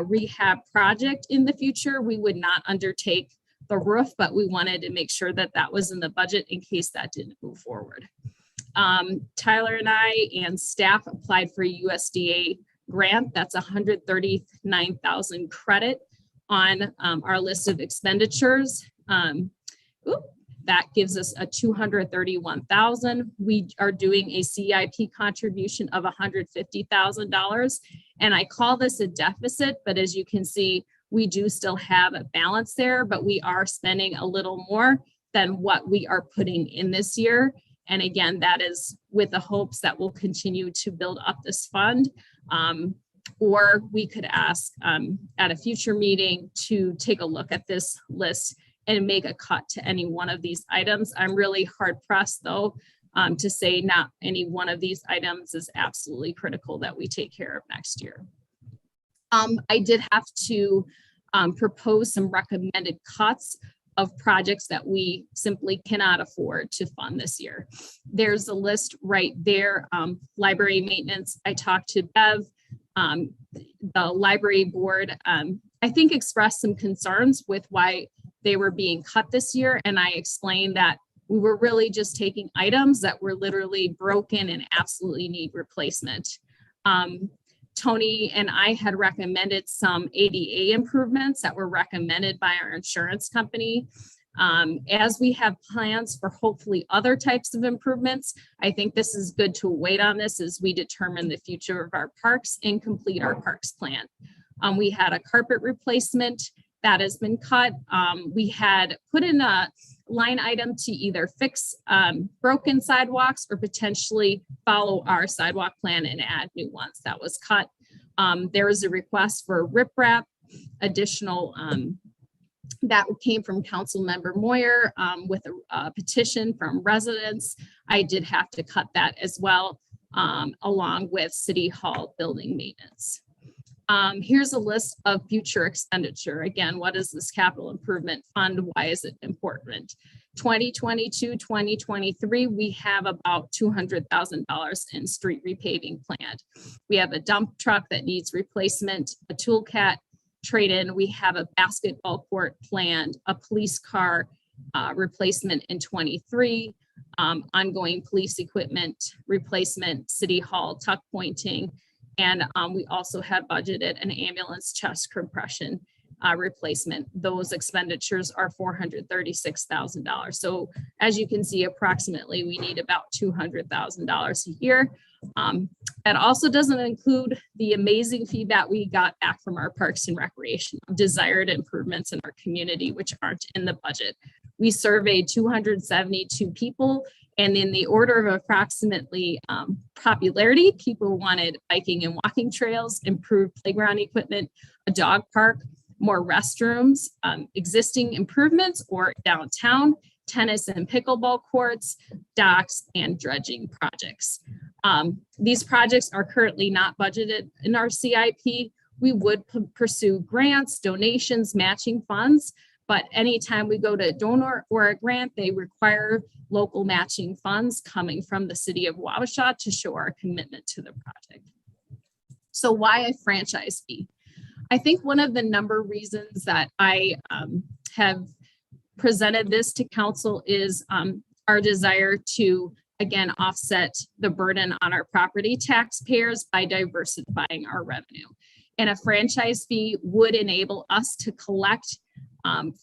rehab project in the future, we would not undertake the roof, but we wanted to make sure that that was in the budget in case that didn't move forward. Tyler and I and staff applied for a USDA grant. That's 139,000 credit on our list of expenditures. That gives us a 231,000. We are doing a CIP contribution of $150,000. And I call this a deficit, but as you can see, we do still have a balance there, but we are spending a little more than what we are putting in this year. And again, that is with the hopes that we'll continue to build up this fund. Or we could ask at a future meeting to take a look at this list and make a cut to any one of these items. I'm really hard pressed though to say not any one of these items is absolutely critical that we take care of next year. I did have to propose some recommended cuts of projects that we simply cannot afford to fund this year. There's a list right there. Library maintenance, I talked to Bev, the library board, I think expressed some concerns with why they were being cut this year. And I explained that we were really just taking items that were literally broken and absolutely need replacement. Tony and I had recommended some ADA improvements that were recommended by our insurance company. As we have plans for hopefully other types of improvements, I think this is good to wait on this as we determine the future of our parks and complete our parks plan. We had a carpet replacement that has been cut. We had put in a line item to either fix broken sidewalks or potentially follow our sidewalk plan and add new ones. That was cut. There was a request for riprap, additional that came from Council Member Moyer with a petition from residents. I did have to cut that as well, along with City Hall building maintenance. Here's a list of future expenditure. Again, what is this capital improvement fund? Why is it important? 2022, 2023, we have about $200,000 in street repaving planned. We have a dump truck that needs replacement, a tool cat trade-in. We have a basketball court planned, a police car replacement in 23, ongoing police equipment replacement, City Hall tuck pointing. And we also have budgeted an ambulance chest compression replacement. Those expenditures are $436,000. So as you can see, approximately we need about $200,000 a year. That also doesn't include the amazing feedback we got back from our Parks and Recreation of desired improvements in our community, which aren't in the budget. We surveyed 272 people, and in the order of approximately popularity, people wanted biking and walking trails, improved playground equipment, a dog park, more restrooms, existing improvements or downtown, tennis and pickleball courts, docks, and dredging projects. These projects are currently not budgeted in our CIP. We would pursue grants, donations, matching funds, but anytime we go to donor or a grant, they require local matching funds coming from the city of Wabasha to show our commitment to the project. So why a franchise fee? I think one of the number of reasons that I have presented this to council is our desire to, again, offset the burden on our property taxpayers by diversifying our revenue. And a franchise fee would enable us to collect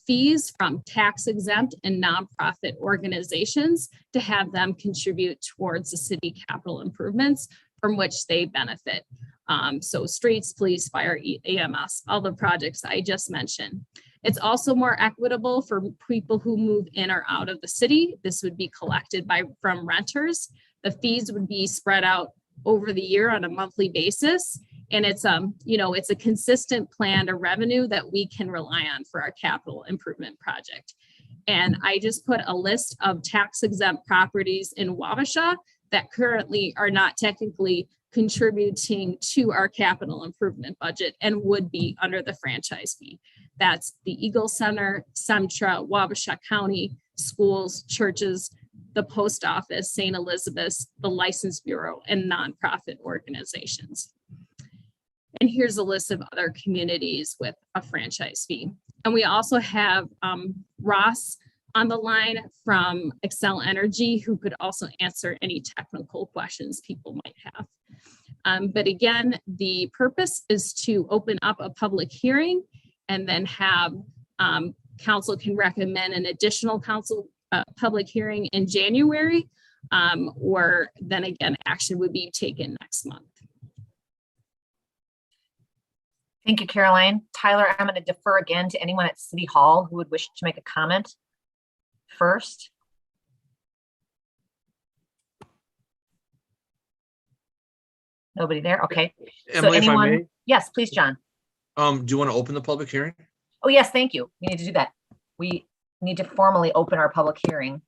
fees from tax exempt and nonprofit organizations to have them contribute towards the city capital improvements from which they benefit. So streets, police, fire, EMS, all the projects I just mentioned. It's also more equitable for people who move in or out of the city. This would be collected from renters. The fees would be spread out over the year on a monthly basis. And it's it's a consistent plan to revenue that we can rely on for our capital improvement project. And I just put a list of tax exempt properties in Wabasha that currently are not technically contributing to our capital improvement budget and would be under the franchise fee. That's the Eagle Center, Centra, Wabasha County, schools, churches, the post office, St. Elizabeth's, the License Bureau, and nonprofit organizations. And here's a list of other communities with a franchise fee. And we also have Ross on the line from Excel Energy, who could also answer any technical questions people might have. But again, the purpose is to open up a public hearing and then have council can recommend an additional public hearing in January, or then again, action would be taken next month. Thank you, Caroline. Tyler, I'm going to defer again to anyone at City Hall who would wish to make a comment first. Nobody there? Okay. Emily, if I may? Yes, please, John. Do you want to open the public hearing? Oh, yes, thank you. We need to do that. We need to formally open our public hearing.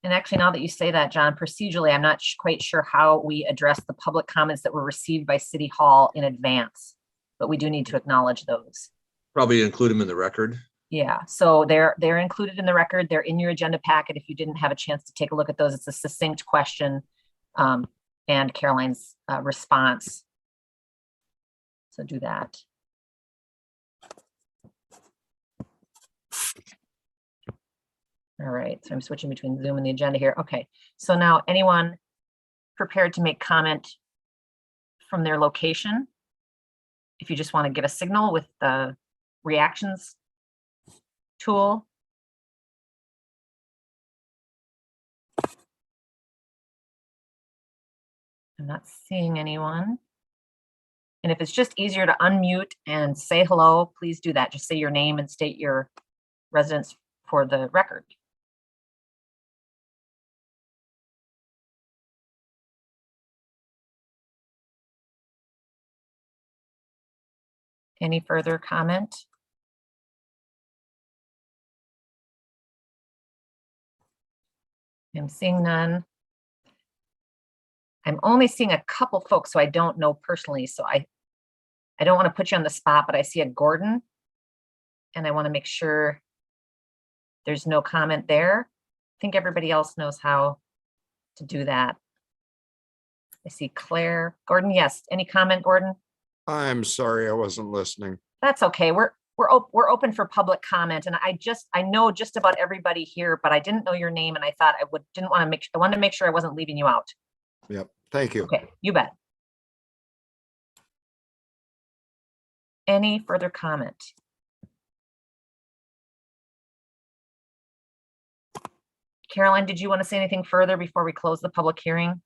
And actually, now that you say that, John, procedurally, I'm not quite sure how we address the public comments that were received by City Hall in advance, but we do need to acknowledge those. Probably include them in the record. Yeah, so they're included in the record. They're in your agenda packet. If you didn't have a chance to take a look at those, it's a succinct question and Caroline's response. So do that. All right, so I'm switching between Zoom and the agenda here. Okay, so now anyone prepared to make comment from their location? If you just want to give a signal with the reactions tool. I'm not seeing anyone. And if it's just easier to unmute and say hello, please do that. Just say your name and state your residence for the record. Any further comment? I'm seeing none. I'm only seeing a couple folks, so I don't know personally. So I don't want to put you on the spot, but I see a Gordon, and I want to make sure there's no comment there. I think everybody else knows how to do that. I see Claire. Gordon, yes. Any comment, Gordon? I'm sorry, I wasn't listening. That's okay. we're open for public comment, and I know just about everybody here, but I didn't know your name, and I thought I wanted to make sure I wasn't leaving you out. Yep, thank you. Okay, you bet. Any further comment? Caroline, did you want to say anything further before we close the public hearing?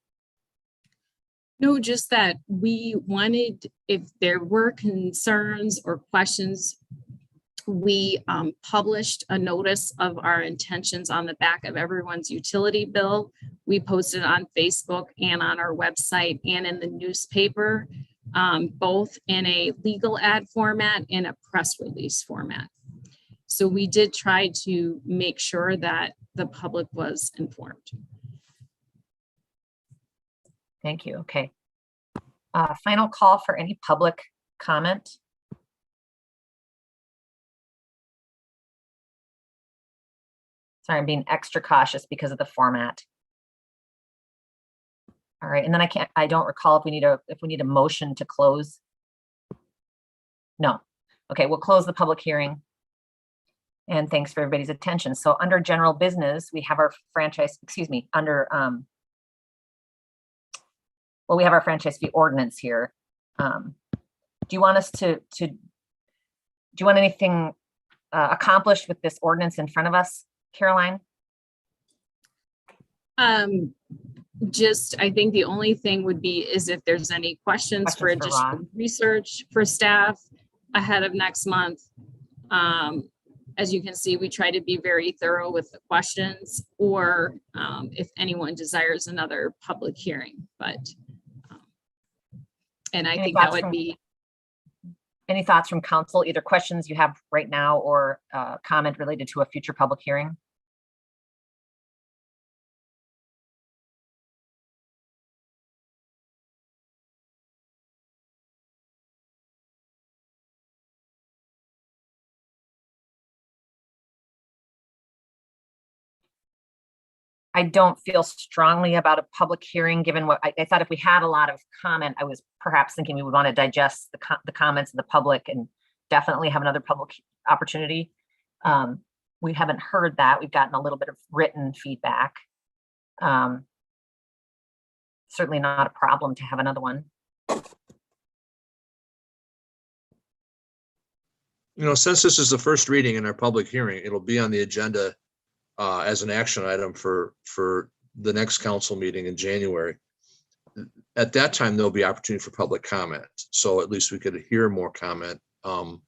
No, just that we wanted, if there were concerns or questions, we published a notice of our intentions on the back of everyone's utility bill. We posted it on Facebook and on our website and in the newspaper, both in a legal ad format and a press release format. So we did try to make sure that the public was informed. Thank you. Okay. Final call for any public comment. Sorry, I'm being extra cautious because of the format. All right, and then I don't recall if we need a motion to close. No. Okay, we'll close the public hearing. And thanks for everybody's attention. So under general business, we have our we have our franchise fee ordinance here. Do you want us do you want anything accomplished with this ordinance in front of us, Caroline? Just, I think the only thing would be is if there's any questions for additional research for staff ahead of next month. As you can see, we try to be very thorough with the questions, or if anyone desires another public hearing, but and I think that would be. Any thoughts from council, either questions you have right now or comment related to a future public hearing? I don't feel strongly about a public hearing, given what I thought if we had a lot of comment, I was perhaps thinking we would want to digest the comments of the public and definitely have another public opportunity. We haven't heard that. We've gotten a little bit of written feedback. Certainly not a problem to have another one. You know, since this is the first reading in our public hearing, it'll be on the agenda as an action item for the next council meeting in January. At that time, there'll be opportunity for public comment. So at least we could hear more comment. And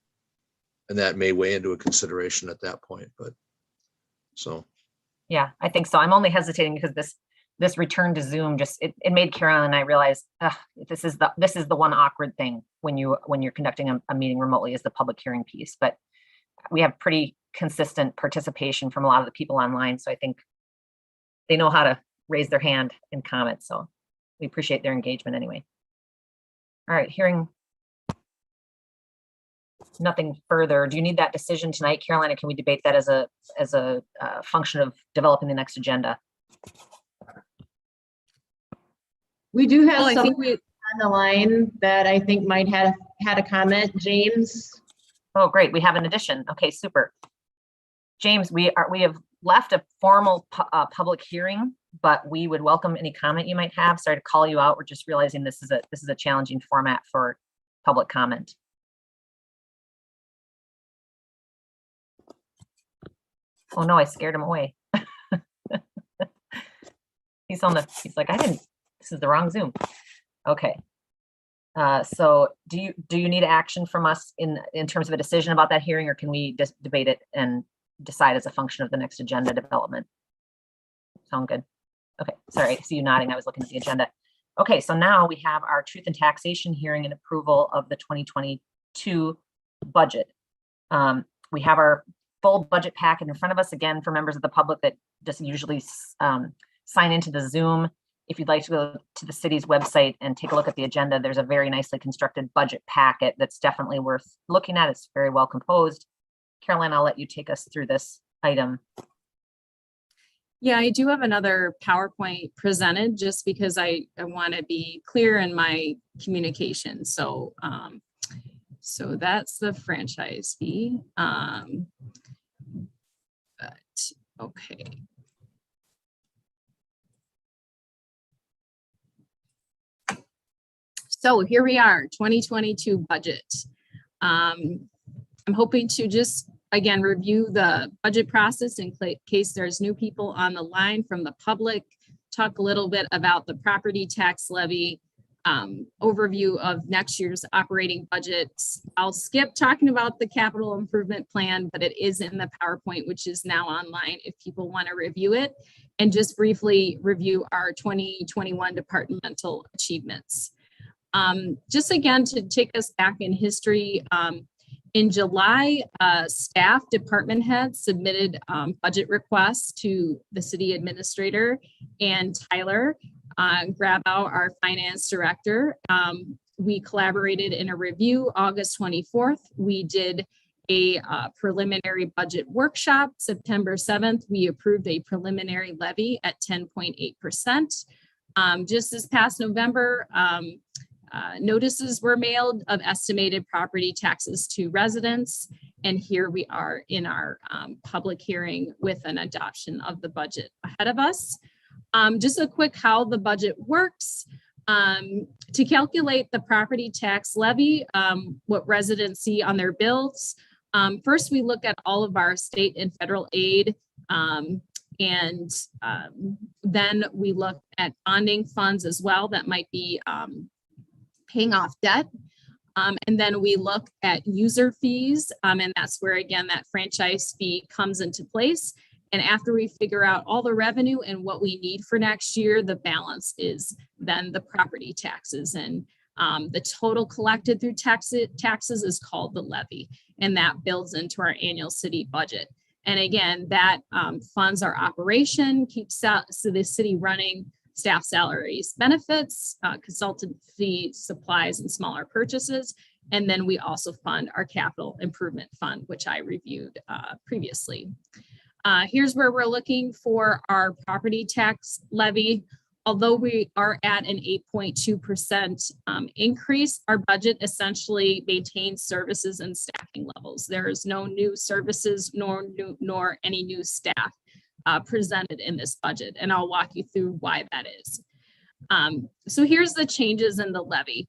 that may weigh into a consideration at that point, but so. Yeah, I think so. I'm only hesitating because this return to Zoom just, it made Carolyn and I realize this is the one awkward thing when you're conducting a meeting remotely is the public hearing piece, but we have pretty consistent participation from a lot of the people online. So I think they know how to raise their hand and comment. So we appreciate their engagement anyway. All right, hearing nothing further. Do you need that decision tonight, Caroline, or can we debate that as a function of developing the next agenda? We do have Well, I think someone on the line that I think might have had a comment, James. Oh, great. We have an addition. Okay, super. James, we have left a formal public hearing, but we would welcome any comment you might have. Sorry to call you out. We're just realizing this is a challenging format for public comment. Oh no, I scared him away. He's like, this is the wrong Zoom. Okay. So do you need action from us in terms of a decision about that hearing, or can we just debate it and decide as a function of the next agenda development? Sound good? Okay, sorry, I see you nodding. I was looking at the agenda. Okay, so now we have our truth and taxation hearing and approval of the 2022 budget. We have our full budget packet in front of us, again, for members of the public that just usually sign into the Zoom. If you'd like to go to the city's website and take a look at the agenda, there's a very nicely constructed budget packet that's definitely worth looking at. It's very well composed. Caroline, I'll let you take us through this item. Yeah, I do have another PowerPoint presented just because I want to be clear in my communication. So, So that's the franchise fee. But okay. So here we are, 2022 budget. I'm hoping to just, again, review the budget process in case there's new people on the line from the public, talk a little bit about the property tax levy, overview of next year's operating budgets. I'll skip talking about the capital improvement plan, but it is in the PowerPoint, which is now online if people want to review it, and just briefly review our 2021 departmental achievements. Just again, to take us back in history, in July, staff department heads submitted budget requests to the city administrator, and Tyler Grabow, our finance director. We collaborated in a review August 24th. We did a preliminary budget workshop September 7th. We approved a preliminary levy at 10.8%. Just this past November, notices were mailed of estimated property taxes to residents. And here we are in our public hearing with an adoption of the budget ahead of us. Just a quick how the budget works. To calculate the property tax levy, what residents see on their bills. First, we look at all of our state and federal aid. And then we look at bonding funds as well that might be paying off debt. And then we look at user fees, and that's where, again, that franchise fee comes into place. And after we figure out all the revenue and what we need for next year, the balance is then the property taxes. And the total collected through taxes is called the levy, and that builds into our annual city budget. And again, that funds our operation, keeps the city running, staff salaries, benefits, consultant fee, supplies, and smaller purchases. And then we also fund our capital improvement fund, which I reviewed previously. Here's where we're looking for our property tax levy. Although we are at an 8.2% increase, our budget essentially maintains services and staffing levels. There is no new services nor any new staff presented in this budget, and I'll walk you through why that is. So here's the changes in the levy.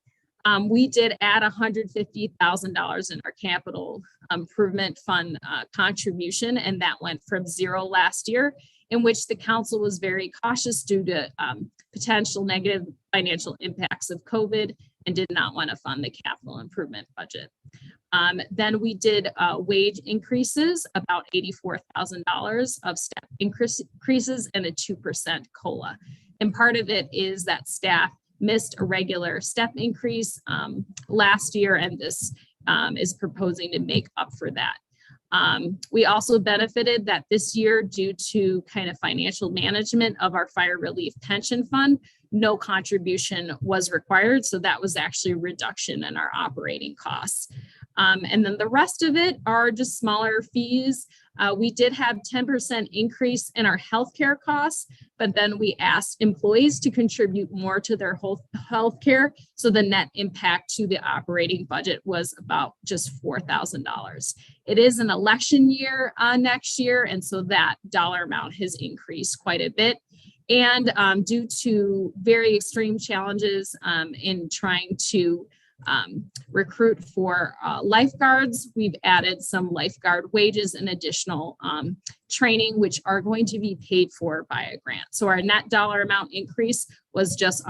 We did add $150,000 in our capital improvement fund contribution, and that went from 0 last year, in which the council was very cautious due to potential negative financial impacts of COVID and did not want to fund the capital improvement budget. Then we did wage increases, about $84,000 of step increases and a 2% COLA. And part of it is that staff missed a regular step increase last year, and this is proposing to make up for that. We also benefited that this year due to kind of financial management of our fire relief pension fund, no contribution was required. So that was actually a reduction in our operating costs. And then the rest of it are just smaller fees. We did have 10% increase in our healthcare costs, but then we asked employees to contribute more to their whole healthcare. So the net impact to the operating budget was about just $4,000. It is an election year next year, and so that dollar amount has increased quite a bit. And due to very extreme challenges in trying to recruit for lifeguards, we've added some lifeguard wages and additional training, which are going to be paid for by a grant. So our net dollar amount increase was just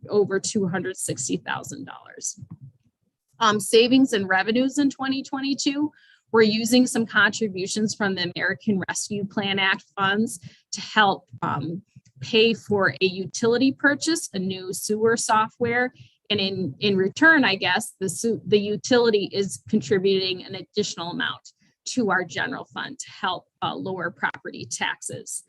over $260,000. Savings and revenues in 2022, we're using some contributions from the American Rescue Plan Act funds to help pay for a utility purchase, a new sewer software. And in return, I guess, the utility is contributing an additional amount to our general fund to help lower property taxes.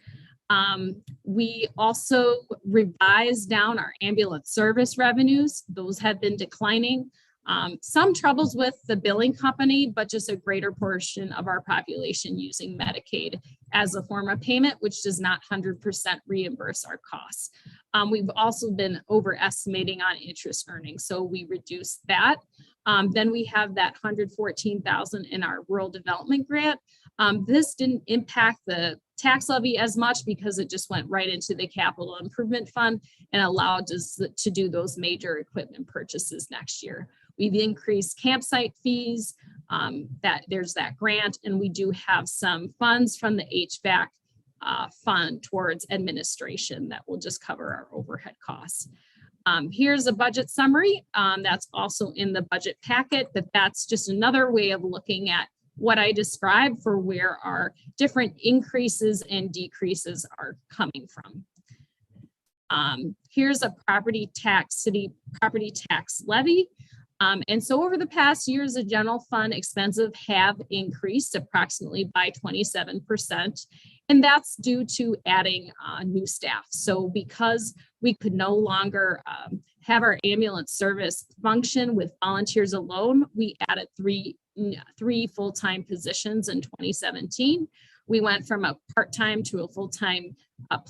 We also revised down our ambulance service revenues. Those have been declining. Some troubles with the billing company, but just a greater portion of our population using Medicaid as a form of payment, which does not 100% reimburse our costs. We've also been overestimating on interest earnings, so we reduced that. Then we have that 114,000 in our rural development grant. This didn't impact the tax levy as much because it just went right into the capital improvement fund and allowed us to do those major equipment purchases next year. We've increased campsite fees, that there's that grant, and we do have some funds from the HVAC fund towards administration that will just cover our overhead costs. Here's a budget summary that's also in the budget packet, but that's just another way of looking at what I described for where our different increases and decreases are coming from. Here's a property tax, city property tax levy. And so over the past years, the general fund expenses have increased approximately by 27%. And that's due to adding new staff. So because we could no longer have our ambulance service function with volunteers alone, we added three full-time positions in 2017. We went from a part-time to a full-time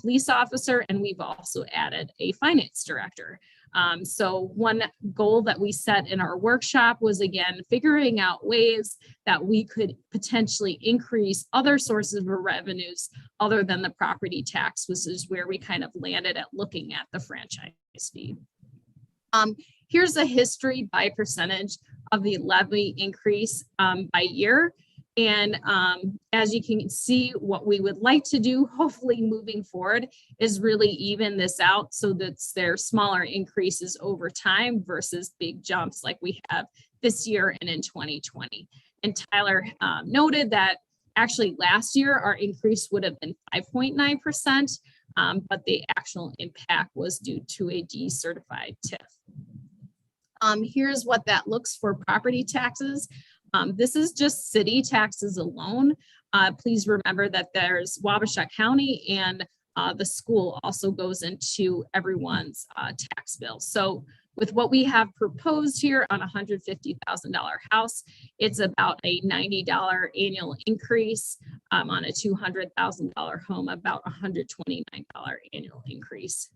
police officer, and we've also added a finance director. So one goal that we set in our workshop was, again, figuring out ways that we could potentially increase other sources of revenues other than the property tax, which is where we kind of landed at looking at the franchise fee. Here's a history by percentage of the levy increase by year. And as you can see, what we would like to do, hopefully moving forward, is really even this out so that there's smaller increases over time versus big jumps like we have this year and in 2020. And Tyler noted that actually last year our increase would have been 5.9%, but the actual impact was due to a decertified TIF. Here's what that looks for property taxes. This is just city taxes alone. Please remember that there's Wabasha County, and the school also goes into everyone's tax bill. So with what we have proposed here on a $150,000 house, it's about a $90 annual increase. On a $200,000 home, about $129 annual increase.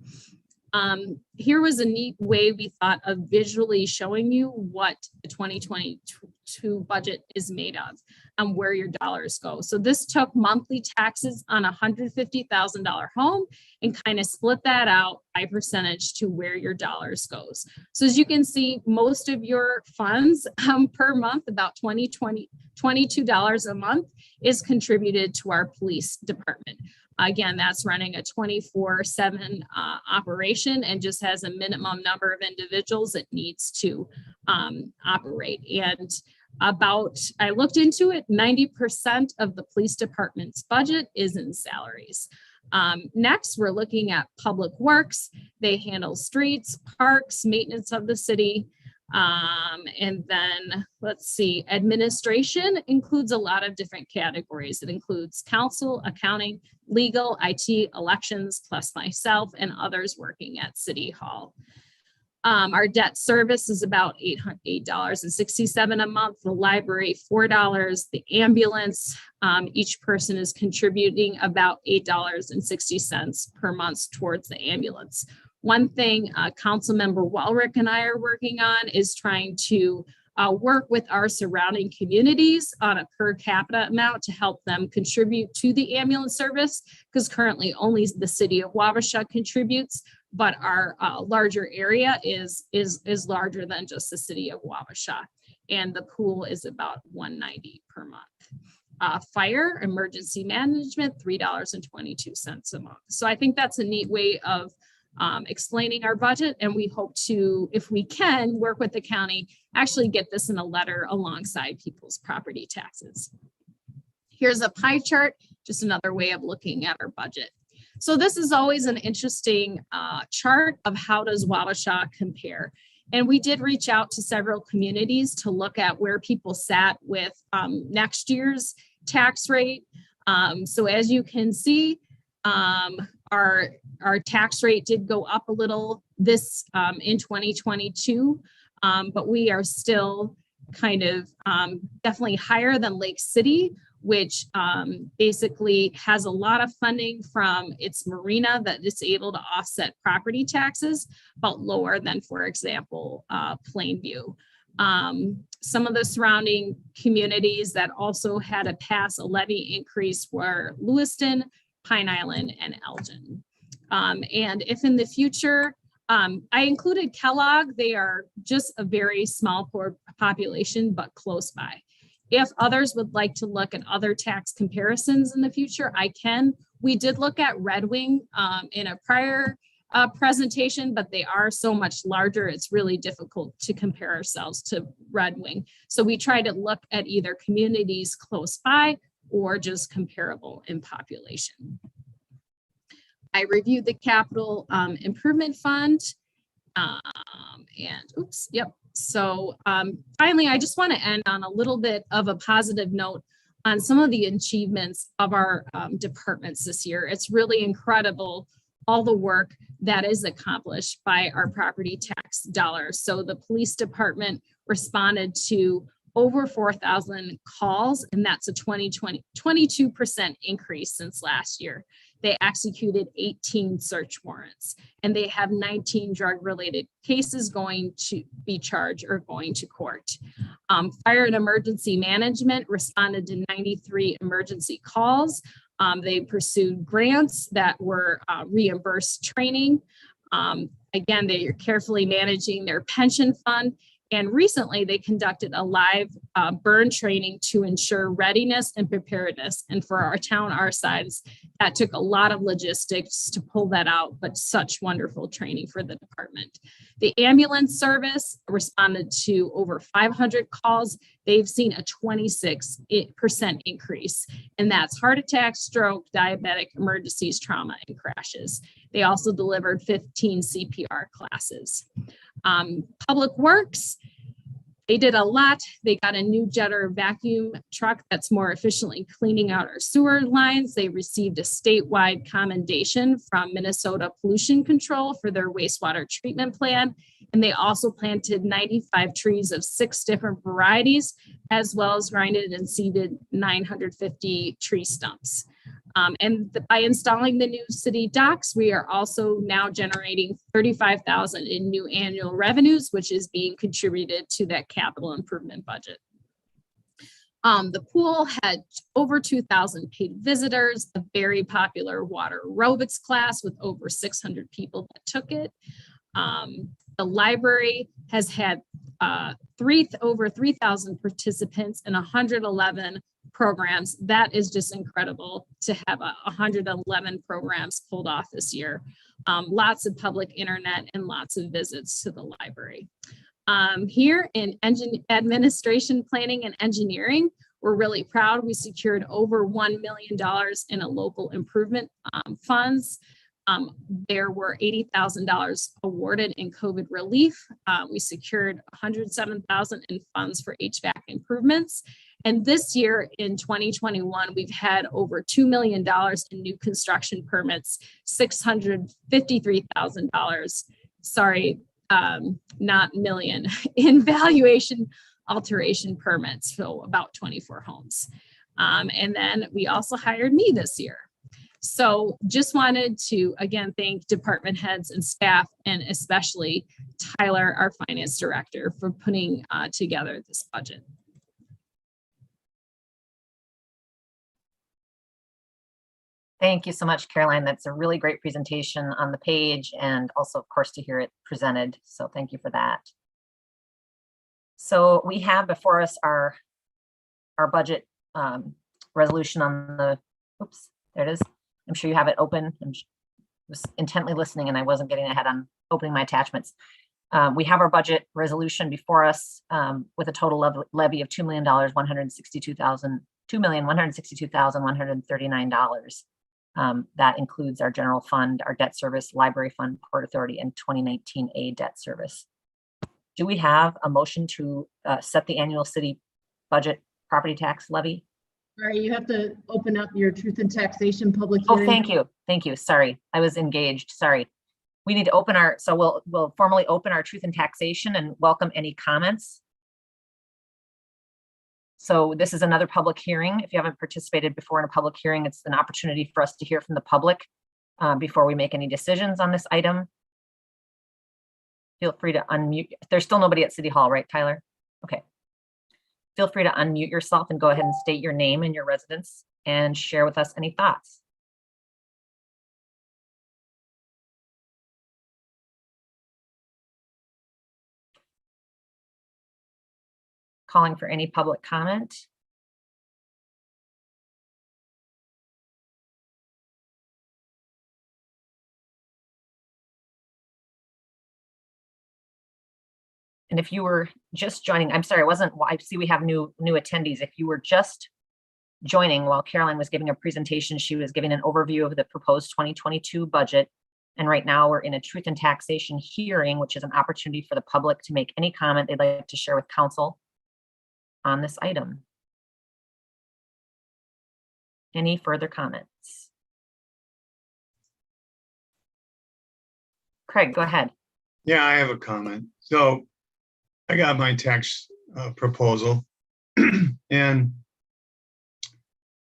Here was a neat way we thought of visually showing you what the 2022 budget is made of and where your dollars go. So this took monthly taxes on a $150,000 home and kind of split that out by percentage to where your dollars goes. So as you can see, most of your funds per month, about $22 a month, is contributed to our police department. Again, that's running a 24/7 operation and just has a minimum number of individuals it needs to operate. And I looked into it, 90% of the police department's budget is in salaries. Next, we're looking at public works. They handle streets, parks, maintenance of the city. And then let's see, administration includes a lot of different categories. It includes council, accounting, legal, IT, elections, plus myself and others working at City Hall. Our debt service is about $8.67 a month. The library, $4. The ambulance, each person is contributing about $8.60 per month towards the ambulance. One thing Councilmember Walrick and I are working on is trying to work with our surrounding communities on a per capita amount to help them contribute to the ambulance service, because currently only the city of Wabasha contributes, but our larger area is larger than just the city of Wabasha, and the pool is about $190 per month. Fire emergency management, $3.22 a month. So I think that's a neat way of explaining our budget, and we hope to, if we can, work with the county, actually get this in a letter alongside people's property taxes. Here's a pie chart, just another way of looking at our budget. So this is always an interesting chart of how does Wabasha compare. And we did reach out to several communities to look at where people sat with next year's tax rate. So as you can see, our tax rate did go up a little this in 2022, but we are still kind of definitely higher than Lake City, which basically has a lot of funding from its marina that is able to offset property taxes, but lower than, for example, Plainview. Some of the surrounding communities that also had to pass a levy increase were Lewiston, Pine Island, and Elgin. And if in the future, I included Kellogg, they are just a very small population, but close by. If others would like to look at other tax comparisons in the future, I can. We did look at Red Wing in a prior presentation, but they are so much larger, it's really difficult to compare ourselves to Red Wing. So we try to look at either communities close by or just comparable in population. I reviewed the capital improvement fund and oops, yep. So finally, I just want to end on a little bit of a positive note on some of the achievements of our departments this year. It's really incredible all the work that is accomplished by our property tax dollars. So the police department responded to over 4,000 calls, and that's a 22% increase since last year. They executed 18 search warrants, and they have 19 drug-related cases going to be charged or going to court. Fire and emergency management responded to 93 emergency calls. They pursued grants that were reimbursed training. Again, they are carefully managing their pension fund. And recently they conducted a live burn training to ensure readiness and preparedness. And for our town our size, that took a lot of logistics to pull that out, but such wonderful training for the department. The ambulance service responded to over 500 calls. They've seen a 26% increase, and that's heart attack, stroke, diabetic, emergencies, trauma, and crashes. They also delivered 15 CPR classes. Public Works, they did a lot. They got a new jetter vacuum truck that's more efficiently cleaning out our sewer lines. They received a statewide commendation from Minnesota Pollution Control for their wastewater treatment plan. And they also planted 95 trees of 6 different varieties, as well as grinded and seeded 950 tree stumps. By installing the new city docks, we are also now generating $35,000 in new annual revenues, which is being contributed to that capital improvement budget. The pool had over 2,000 paid visitors, a very popular water aerobics class with over 600 people that took it. The library has had over 3,000 participants and 111 programs. That is just incredible to have 111 programs pulled off this year. Lots of public internet and lots of visits to the library. Here in administration, planning, and engineering, we're really proud. We secured over $1 million in a local improvement funds. There were $80,000 awarded in COVID relief. We secured $107,000 in funds for HVAC improvements. And this year in 2021, we've had over $2 million in new construction permits, $653,000, sorry, not million, in valuation alteration permits, so about 24 homes. And then we also hired me this year. So just wanted to, again, thank department heads and staff, and especially Tyler, our finance director, for putting together this budget. Thank you so much, Caroline. That's a really great presentation on the page, and also, of course, to hear it presented. So thank you for that. So we have before us our budget resolution on the, oops, there it is. I'm sure you have it open. I was intently listening and I wasn't getting ahead on opening my attachments. We have our budget resolution before us with a total levy of $2,162,139. That includes our general fund, our debt service, library fund, Port Authority, and 2019A debt service. Do we have a motion to set the annual city budget property tax levy? Sorry, you have to open up your truth and taxation public hearing. Oh, thank you. Thank you. Sorry, I was engaged. Sorry. We need to open our, so we'll formally open our truth and taxation and welcome any comments. So this is another public hearing. If you haven't participated before in a public hearing, it's an opportunity for us to hear from the public before we make any decisions on this item. Feel free to unmute. There's still nobody at City Hall, right, Tyler? Okay. Feel free to unmute yourself and go ahead and state your name and your residence and share with us any thoughts. Calling for any public comment. And if you were just joining, I'm sorry, I see we have new attendees. If you were just joining while Caroline was giving a presentation, she was giving an overview of the proposed 2022 budget. And right now we're in a truth and taxation hearing, which is an opportunity for the public to make any comment they'd like to share with council on this item. Any further comments? Craig, go ahead. Yeah, I have a comment. So I got my tax proposal and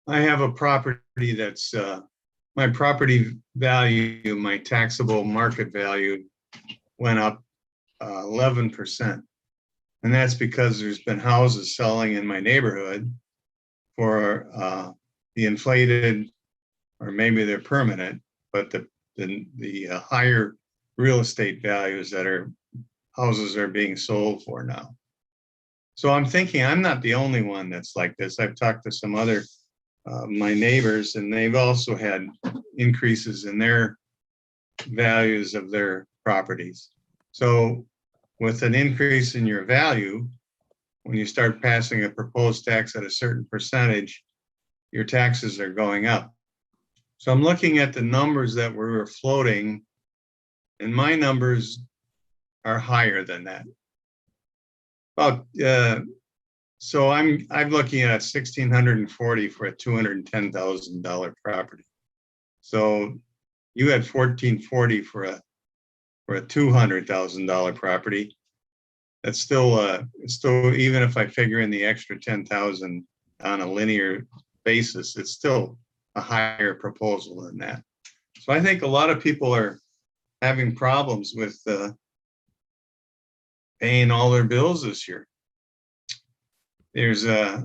I have a property that's my property value, my taxable market value went up 11%. And that's because there's been houses selling in my neighborhood for the inflated, or maybe they're permanent, but the higher real estate values that houses are being sold for now. So I'm thinking I'm not the only one that's like this. I've talked to some other my neighbors, and they've also had increases in their values of their properties. So with an increase in your value, when you start passing a proposed tax at a certain percentage, your taxes are going up. So I'm looking at the numbers that were floating, and my numbers are higher than that. So I'm looking at 1,640 for a $210,000 property. So you had 1,440 for a $200,000 property. That's still even if I figure in the extra 10,000 on a linear basis, it's still a higher proposal than that. So I think a lot of people are having problems with paying all their bills this year. We're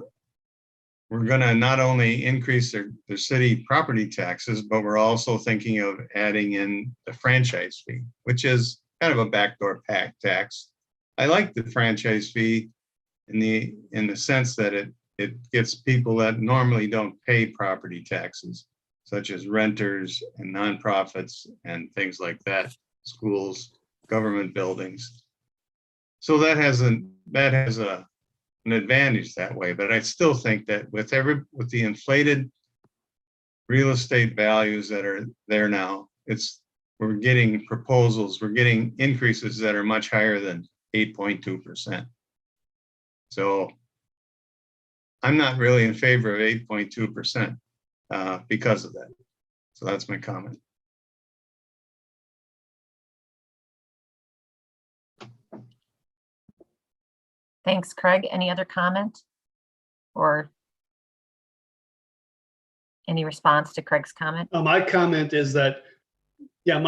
gonna not only increase their city property taxes, but we're also thinking of adding in the franchise fee, which is kind of a backdoor tax. I like the franchise fee in the sense that it gets people that normally don't pay property taxes, such as renters and nonprofits and things like that, schools, government buildings. So that has an advantage that way, but I still think that with the inflated real estate values that are there now, we're getting increases that are much higher than 8.2%. So I'm not really in favor of 8.2% because of that. So that's my comment. Thanks, Craig. Any other comment or any response to Craig's comment? My comment is that there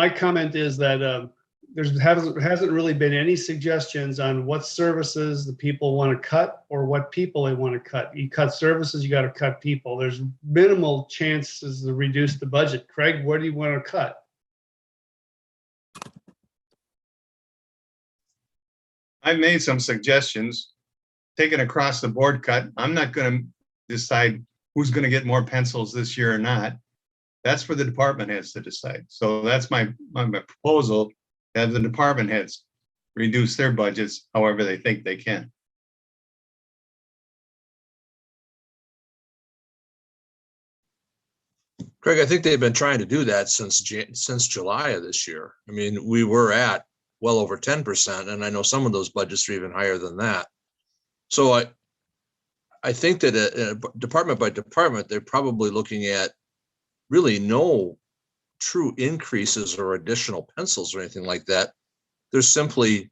hasn't really been any suggestions on what services the people want to cut or what people they want to cut. You cut services, you got to cut people. There's minimal chances to reduce the budget. Craig, what do you want to cut? I've made some suggestions, taken across the board cut. I'm not going to decide who's going to get more pencils this year or not. That's for the department heads to decide. So that's my proposal, to have the department heads reduce their budgets however they think they can. Craig, I think they've been trying to do that since July of this year. I mean, we were at well over 10%, and I know some of those budgets are even higher than that. So I think that department by department, they're probably looking at really no true increases or additional pencils or anything like that. They're simply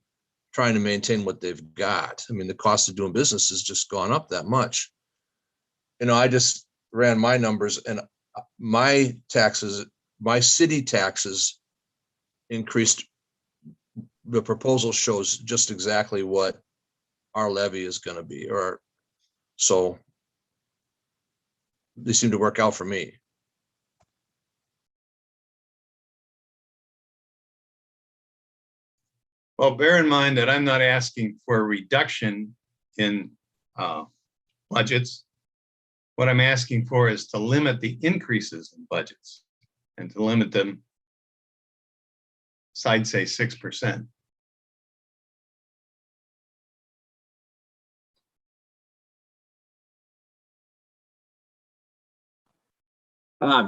trying to maintain what they've got. I mean, the cost of doing business has just gone up that much. You know, I just ran my numbers, and my city taxes increased. The proposal shows just exactly what our levy is going to be, or so they seem to work out for me. Well, bear in mind that I'm not asking for a reduction in budgets. What I'm asking for is to limit the increases in budgets and to limit them, so I'd say 6%.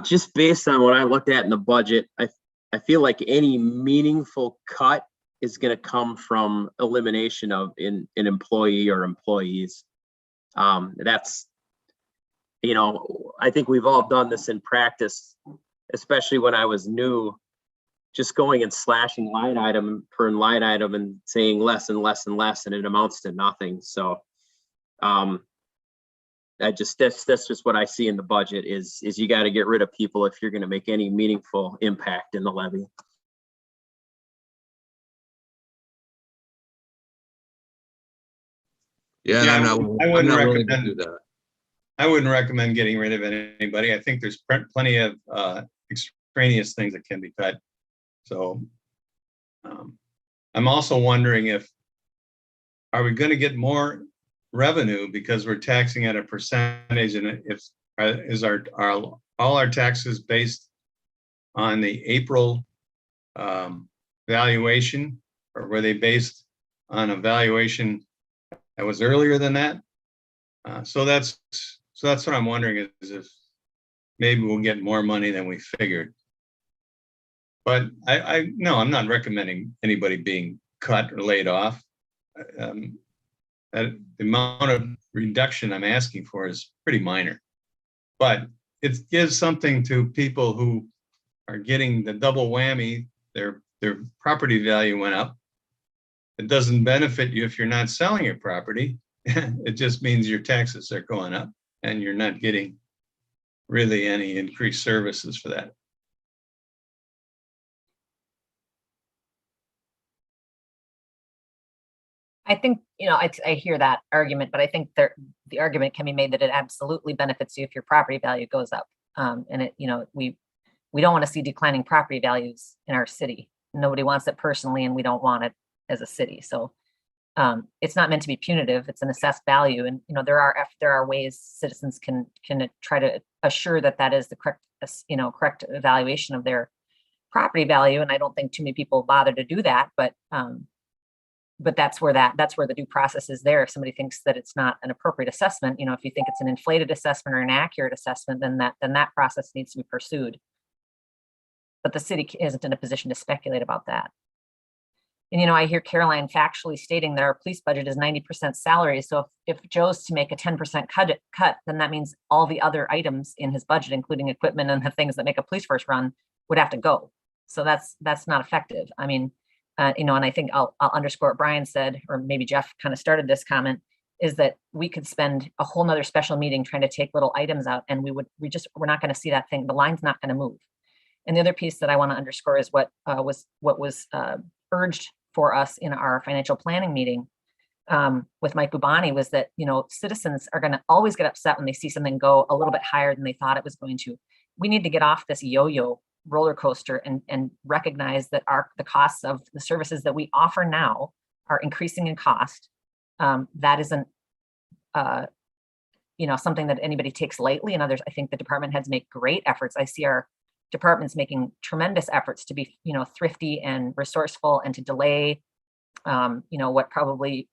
Just based on what I looked at in the budget, I feel like any meaningful cut is going to come from elimination of an employee or employees. That's, you know, I think we've all done this in practice, especially when I was new, just going and slashing line item per line item and saying less and less and less, and it amounts to nothing. So that's just what I see in the budget is you got to get rid of people if you're going to make any meaningful impact in the levy. Yeah, and I wouldn't not willing to recommend do that. I wouldn't recommend getting rid of anybody. I think there's plenty of extraneous things that can be cut. So I'm also wondering are we going to get more revenue because we're taxing at a percentage, and is all our taxes based on the April valuation, or were they based on a valuation that was earlier than that? So that's what I'm wondering is if maybe we'll get more money than we figured. But no, I'm not recommending anybody being cut or laid off. The amount of reduction I'm asking for is pretty minor, but it gives something to people who are getting the double whammy. Their property value went up. It doesn't benefit you if you're not selling your property. It just means your taxes are going up and you're not getting really any increased services for that. I think, you know, I hear that argument, but I think the argument can be made that it absolutely benefits you if your property value goes up. And it, you know, we don't want to see declining property values in our city. Nobody wants it personally, and we don't want it as a city. So it's not meant to be punitive. It's an assessed value, and you know there are ways citizens can try to assure that that is the correct evaluation of their property value. And I don't think too many people bother to do that, but that's where the due process is there. If somebody thinks that it's not an appropriate assessment, you know, if you think it's an inflated assessment or an accurate assessment, then that process needs to be pursued. But the city isn't in a position to speculate about that. And, you know, I hear Caroline factually stating that our police budget is 90% salary. So if Joe's to make a 10% cut, then that means all the other items in his budget, including equipment and the things that make a police force run, would have to go. So that's not effective. I memean, you know, and I think I'll underscore what Brian said, or maybe Jeff kind of started this comment, is that we could spend a whole nother special meeting trying to take little items out, and we're not going to see that thing. The line's not going to move. And the other piece that I want to underscore is what was urged for us in our financial planning meeting with Mike Bubani, was that, you know, citizens are going to always get upset when they see something go a little bit higher than they thought it was going to. We need to get off this yo-yo roller coaster and recognize that the costs of the services that we offer now are increasing in cost. That isn't you know, something that anybody takes lightly. And others, I think the department heads make great efforts. I see our departments making tremendous efforts to be, you know, thrifty and resourceful, and to delay you know, what probably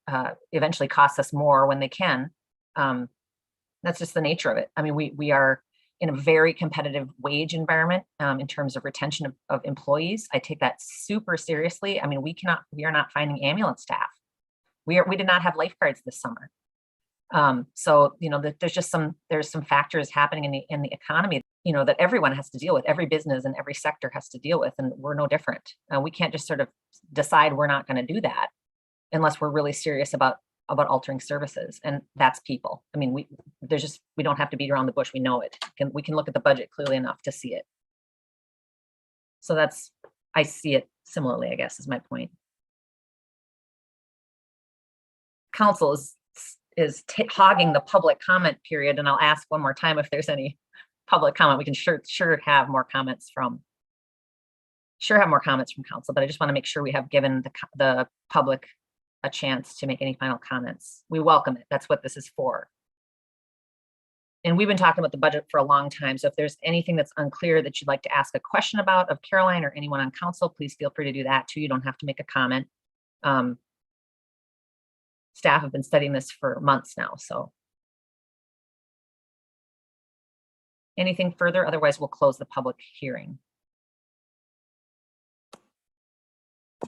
eventually costs us more when they can. That's just the nature of it. I mean, we are in a very competitive wage environment in terms of retention of employees. I take that super seriously. I mean, we are not finding ambulance staff. We did not have lifeguards this summer. So, you know, there's some factors happening in the economy, you know, that everyone has to deal with, every business and every sector has to deal with, and we're no different. We can't just sort of decide we're not going to do that unless we're really serious about altering services, and that's people. I mean, we don't have to beat around the bush. We know it. We can look at the budget clearly enough to see it. So I see it similarly, I guess, is my point. council is hogging the public comment period, and I'll ask one more time if there's any public comment. We can sure have more comments from council, but I just want to make sure we have given the public a chance to make any final comments. We welcome it. That's what this is for. And we've been talking about the budget for a long time. So if there's anything that's unclear that you'd like to ask a question about of Caroline or anyone on council, please feel free to do that too. You don't have to make a comment. Staff have been studying this for months now, so. Anything further? Otherwise, we'll close the public hearing.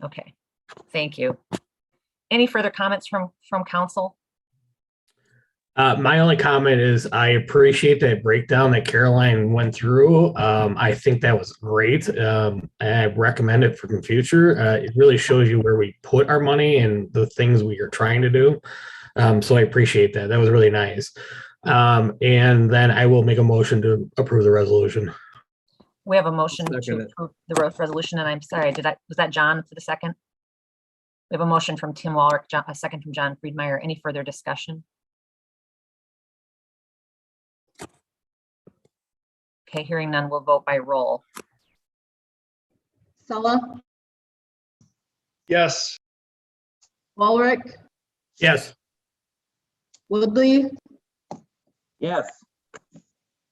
Okay, thank you. Any further comments from council? My only comment is I appreciate that breakdown that Caroline went through. I think that was great. I recommend it for the future. It really shows you where we put our money and the things we are trying to do. So I appreciate that. That was really nice. And then I will make a motion to approve the resolution. We have a motion to approve the resolution, and I'm sorry, was that John for the second? We have a motion from Tim Wallerick, a second from John Friedmeier. Any further discussion? Okay, hearing none, we'll vote by roll. Sulla, Yes. Walrick, Yes. Woodley, Yes.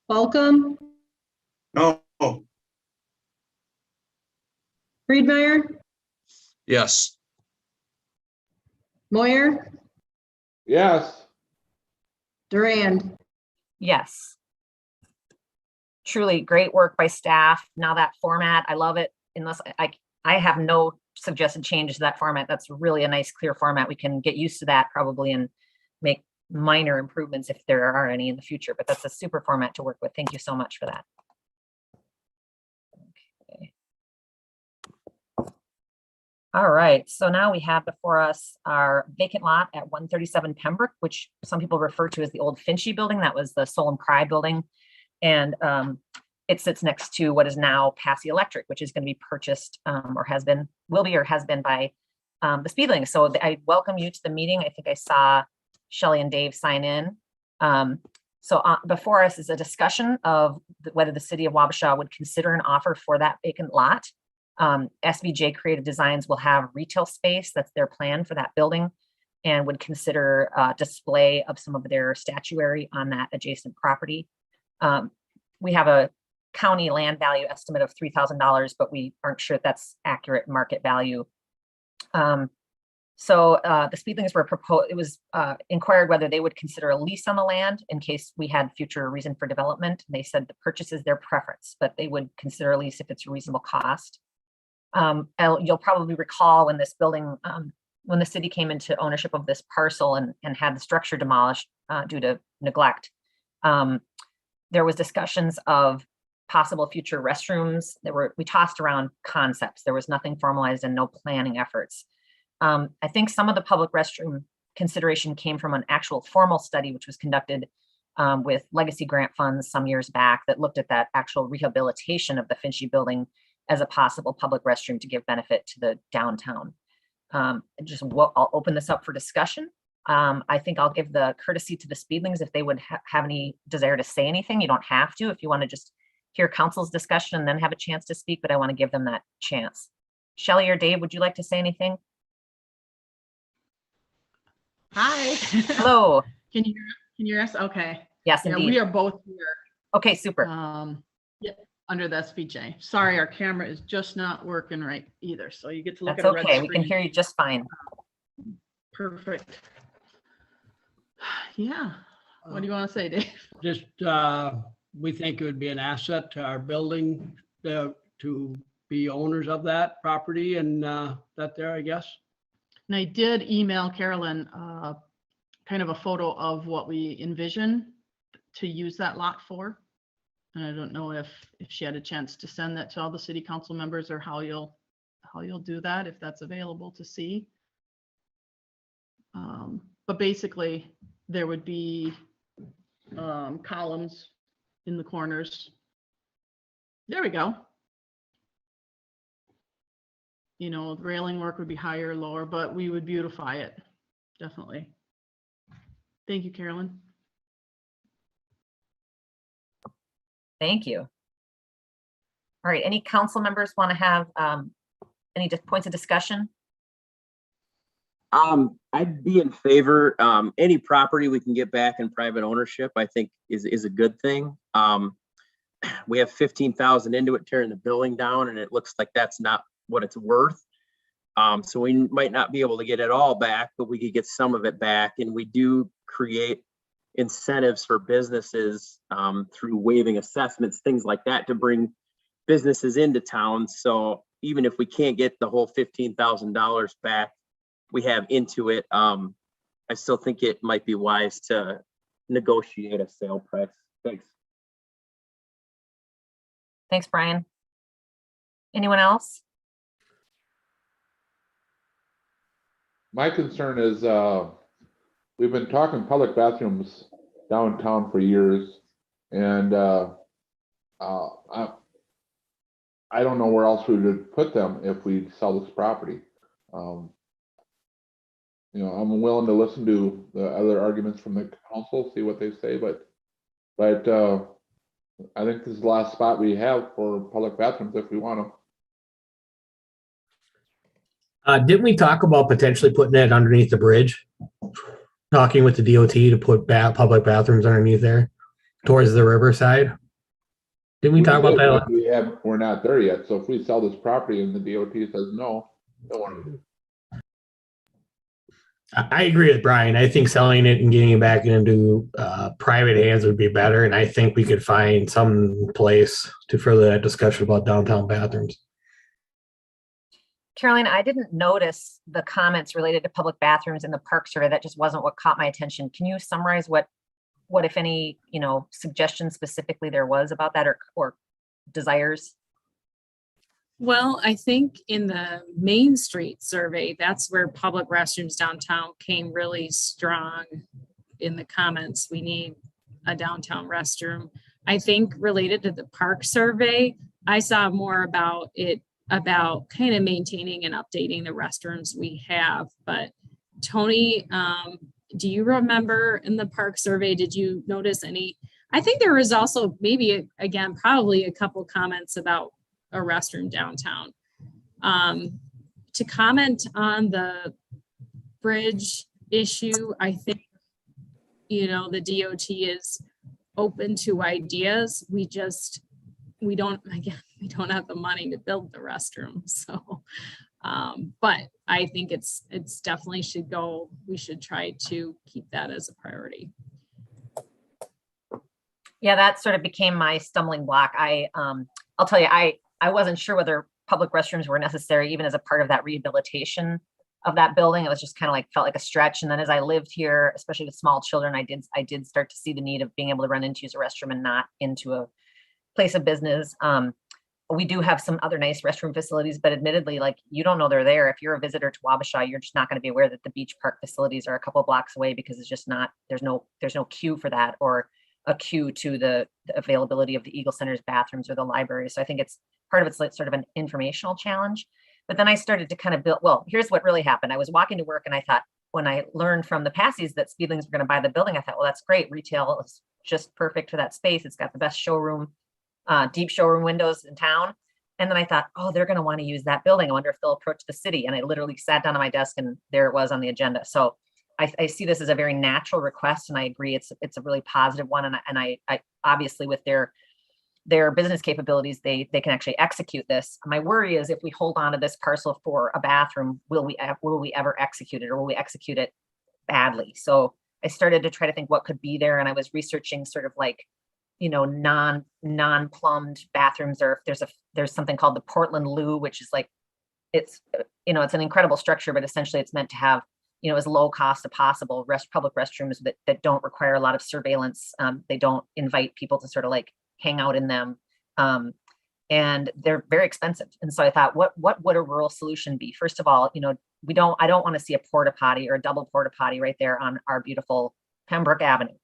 Balcom, No. Friedmeier, Yes. Moyer, Yes. Durand. Yes. Truly great work by staff. Now that format, I love it. Unless I have no suggested changes to that format. That's really a nice, clear format. We can get used to that probably and make minor improvements if there are any in the future, but that's a super format to work with. Thank you so much for that. Okay. All right, so now we have before us our vacant lot at 137 Pembroke, which some people refer to as the old Finchy building. That was the Solemn Cry building. And it sits next to what is now Passy Electric, which is going to be purchased will be by the Speedling. So I welcome you to the meeting. I think I saw Shelley and Dave sign in. So before us is a discussion of whether the city of Wabasha would consider an offer for that vacant lot. SVJ Creative Designs will have retail space. That's their plan for that building, and would consider display of some of their statuary on that adjacent property. We have a county land value estimate of $3,000, but we aren't sure if that's accurate market value. The Speedlings were proposed, it was inquired whether they would consider a lease on the land in case we had future reason for development. And they said the purchase is their preference, but they would consider a lease if it's a reasonable cost. You'll probably recall when this building, when the city came into ownership of this parcel and had the structure demolished due to neglect, there was discussions of possible future restrooms. We tossed around concepts. There was nothing formalized and no planning efforts. I think some of the public restroom consideration came from an actual formal study, which was conducted with legacy grant funds some years back that looked at that actual rehabilitation of the Finchy building as a possible public restroom to give benefit to the downtown. I'll open this up for discussion. I think I'll give the courtesy to the Speedlings if they would have any desire to say anything. You don't have to if you want to just hear council's discussion and then have a chance to speak, but I want to give them that chance. Shelley or Dave, would you like to say anything? Hi. Hello. Can you hear us? Okay. Yes, yeah, indeed. we are both here. Okay, super. Yeah, under the SVJ. Sorry, our camera is just not working right either. So you get to look That's at a red okay. screen. We can hear you just fine. Perfect. Yeah. What do you want to say, Dave? Just, we think it would be an asset to our building to be owners of that property and that there, I guess. And I did email Carolyn kind of a photo of what we envision to use that lot for. And I don't know if she had a chance to send that to all the city council members or how you'll do that, if that's available to see. But basically there would be columns in the corners. There we go. You know, the railing work would be higher or lower, but we would beautify it, definitely. Thank you, Carolyn. Thank you. All right, any council members want to have any points of discussion? I'd be in favor. Any property we can get back in private ownership, I think is a good thing. We have 15,000 into it, tearing the building down, and it looks like that's not what it's worth. So we might not be able to get it all back, but we could get some of it back. And we do create incentives for businesses through waiving assessments, things like that, to bring businesses into town. So even if we can't get the whole $15,000 back we have into it, I still think it might be wise to negotiate a sale price. Thanks. Thanks, Brian. Anyone else? My concern is we've been talking public bathrooms downtown for years, and I don't know where else we would put them if we sell this property. You know, I'm willing to listen to the other arguments from the council, see what they say, but I think this is the last spot we have for public bathrooms if we want them. Didn't we talk about potentially putting it underneath the bridge? Talking with the DOT to put public bathrooms underneath there towards the riverside? Didn't we talk about that? We're not there yet. So if we sell this property and the DOT says no, don't want to. I agree with Brian. I think selling it and getting it back into private hands would be better. And I think we could find some place to further that discussion about downtown bathrooms. Caroline, I didn't notice the comments related to public bathrooms in the park survey. That just wasn't what caught my attention. Can you summarize what if any, suggestions specifically there was about that or desires? Well, I think in the Main Street survey, that's where public restrooms downtown came really strong in the comments. We need a downtown restroom. I think related to the park survey, I saw more about kind of maintaining and updating the restrooms we have. But Tony, do you remember in the park survey, did you notice any? I think there was also maybe, again, probably a couple comments about a restroom downtown. To comment on the bridge issue, I think, the DOT is open to ideas. We don't have the money to build the restroom. So, but I think it's definitely should go. We should try to keep that as a priority. Yeah, that sort of became my stumbling block. I'll tell you, I wasn't sure whether public restrooms were necessary even as a part of that rehabilitation of that building. It was just kind of felt like a stretch. And then as I lived here, especially with small children, I did start to see the need of being able to run into use a restroom and not into a place of business. We do have some other nice restroom facilities, but admittedly, you don't know they're there. If you're a visitor to Wabasha, you're just not going to be aware that the beach park facilities are a couple of blocks away because it's just not, there's no queue for that or a queue to the availability of the Eagle Center's bathrooms or the library. So I think part of it's sort of an informational challenge. But then I started to kind of build, here's what really happened. I was walking to work and I thought, when I learned from the Passies that Speedlings were going to buy the building, I thought, well, that's great. Retail is just perfect for that space. It's got the best showroom, deep showroom windows in town. And then I thought, oh, they're going to want to use that building. I wonder if they'll approach the city. And I literally sat down at my desk and there it was on the agenda. So I see this as a very natural request, and I agree it's a really positive one. And I obviously with their business capabilities, they can actually execute this. My worry is if we hold on to this parcel for a bathroom, will we ever execute it, or will we execute it badly? So I started to try to think what could be there, and I was researching sort of non-plumbed bathrooms, or if there's something called the Portland Loo, which is it's an incredible structure, but essentially it's meant to have as low cost as possible public restrooms that don't require a lot of surveillance. They don't invite people to sort of hang out in them. And they're very expensive. And so I thought, what would a rural solution be? First of all, I don't want to see a porta potty or a double porta potty right there on our beautiful Pembroke Avenue.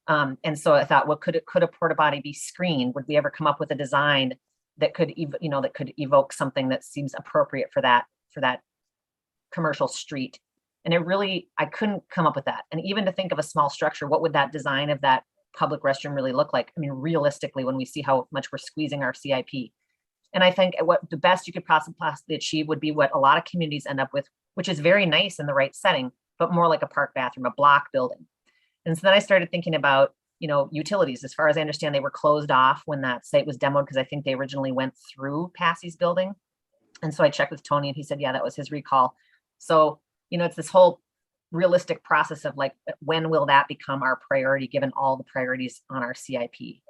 And so I thought, could a porta potty be screened? Would we ever come up with a design that could evoke something that seems appropriate for that commercial street? And it really, I couldn't come up with that. And even to think of a small structure, what would that design of that public restroom really look like? I mean, realistically, when we see how much we're squeezing our CIP. And I think what the best you could possibly achieve would be what a lot of communities end up with, which is very nice in the right setting, but more like a park bathroom, a block building. And so then I started thinking about, you know, utilities. As far as I understand, they were closed off when that site was demoed, because I think they originally went through Passey's building. And so I checked with Tony and he said, yeah, that was his recall. So, you know, it's this whole realistic process of like, when will that become our priority, given all the priorities on our CIP?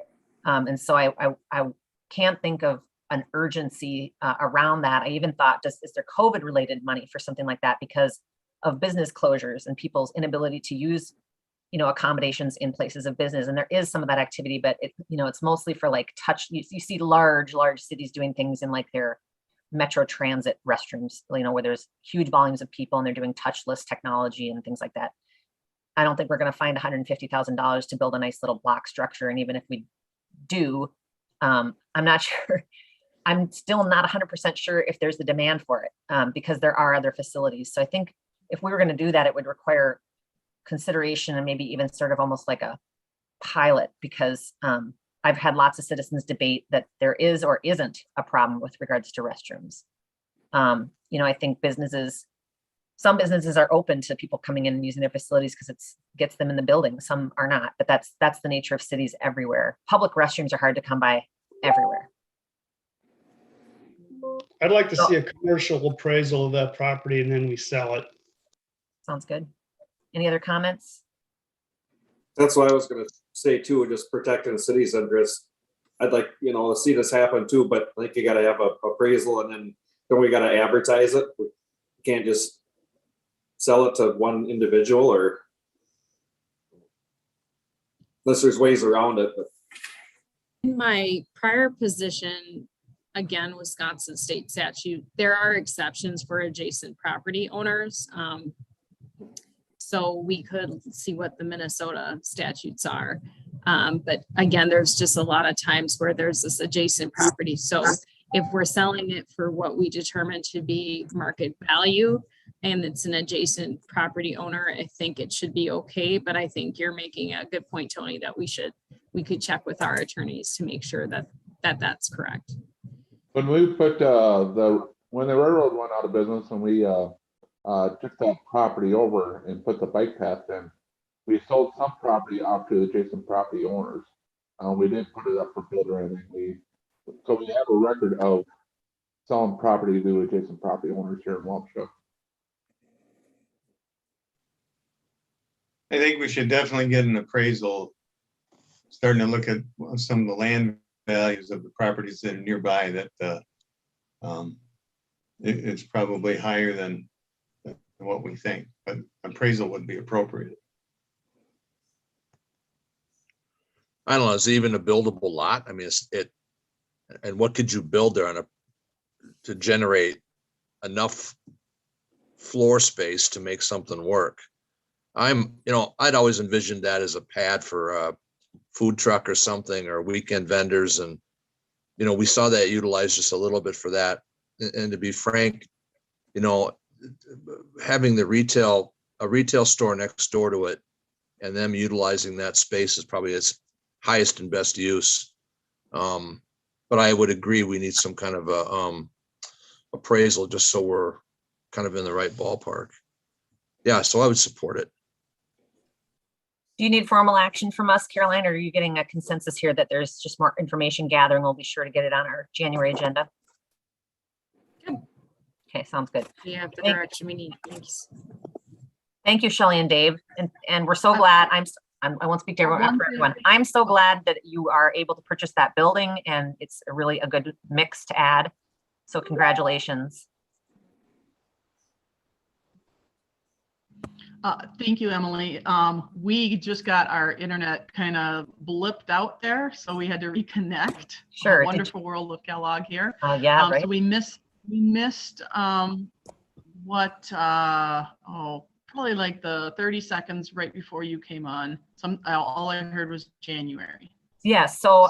And so I can't think of an urgency around that. I even thought, is there COVID related money for something like that because of business closures and people's inability to use, you know, accommodations in places of business? And there is some of that activity, but it, you know, it's mostly for like you see large cities doing things in like their metro transit restrooms, you know, where there's huge volumes of people and they're doing touchless technology and things like that. I don't think we're going to find $150,000 to build a nice little block structure. And even if we do, I'm not sure. I'm still not 100% sure if there's the demand for it, because there are other facilities. So I think if we were going to do that, it would require consideration and maybe even sort of almost like a pilot, because I've had lots of citizens debate that there is or isn't a problem with regards to restrooms. You know, I think some businesses are open to people coming in and using their facilities because it gets them in the building. Some are not, but that's the nature of cities everywhere. Public restrooms are hard to come by everywhere. I'd like to see a commercial appraisal of that property and then we sell it. Sounds good. Any other comments? That's what I was gonna say too, just protecting the city's interest. I'd like, you know, to see this happen too, but I think you gotta have a appraisal and then we gotta advertise it. We can't just sell it to one individual, or unless there's ways around it. But In my prior position, again, Wisconsin state statute, there are exceptions for adjacent property owners. So we could see what the Minnesota statutes are. But again, there's just a lot of times where there's this adjacent property. So if we're selling it for what we determine to be market value and it's an adjacent property owner, I think it should be okay. But I think you're making a good point, Tony, that we could check with our attorneys to make sure that that's correct. When we put when the railroad went out of business and we took that property over and put the bike path in, we sold some property off to adjacent property owners. We didn't put it up for bid or anything. So we have a record of selling property to adjacent property owners here in Wabasha. I think we should definitely get an appraisal, starting to look at some of the land values of the properties that are nearby, that it's probably higher than what we think, but appraisal would be appropriate. I don't know, is it even a buildable lot? I mean, and what could you build there to generate enough floor space to make something work? I'd always envisioned that as a pad for a food truck or something, or weekend vendors. And, we saw that utilized just a little bit for that. And to be frank, having a retail store next door to it and them utilizing that space is probably its highest and best use. But I would agree we need some kind of a appraisal just so we're kind of in the right ballpark. Yeah, so I would support it. Do you need formal action from us, Caroline, or are you getting a consensus here that there's just more information gathering? We'll be sure to get it on our January agenda. Good. Okay, sounds good. Yeah, the direction we need. Thanks. Thank you, Shelley and Dave. And we're so glad. I won't speak to everyone. I'm so glad that you are able to purchase that building, and it's really a good mix to add. So congratulations. Thank you, Emily. We just got our internet kind of blipped out there, so we had to reconnect. Sure. Wonderful World of Kellogg here. Yeah, right. So we missed probably like the 30 seconds right before you came on. All I heard was January. Yeah, so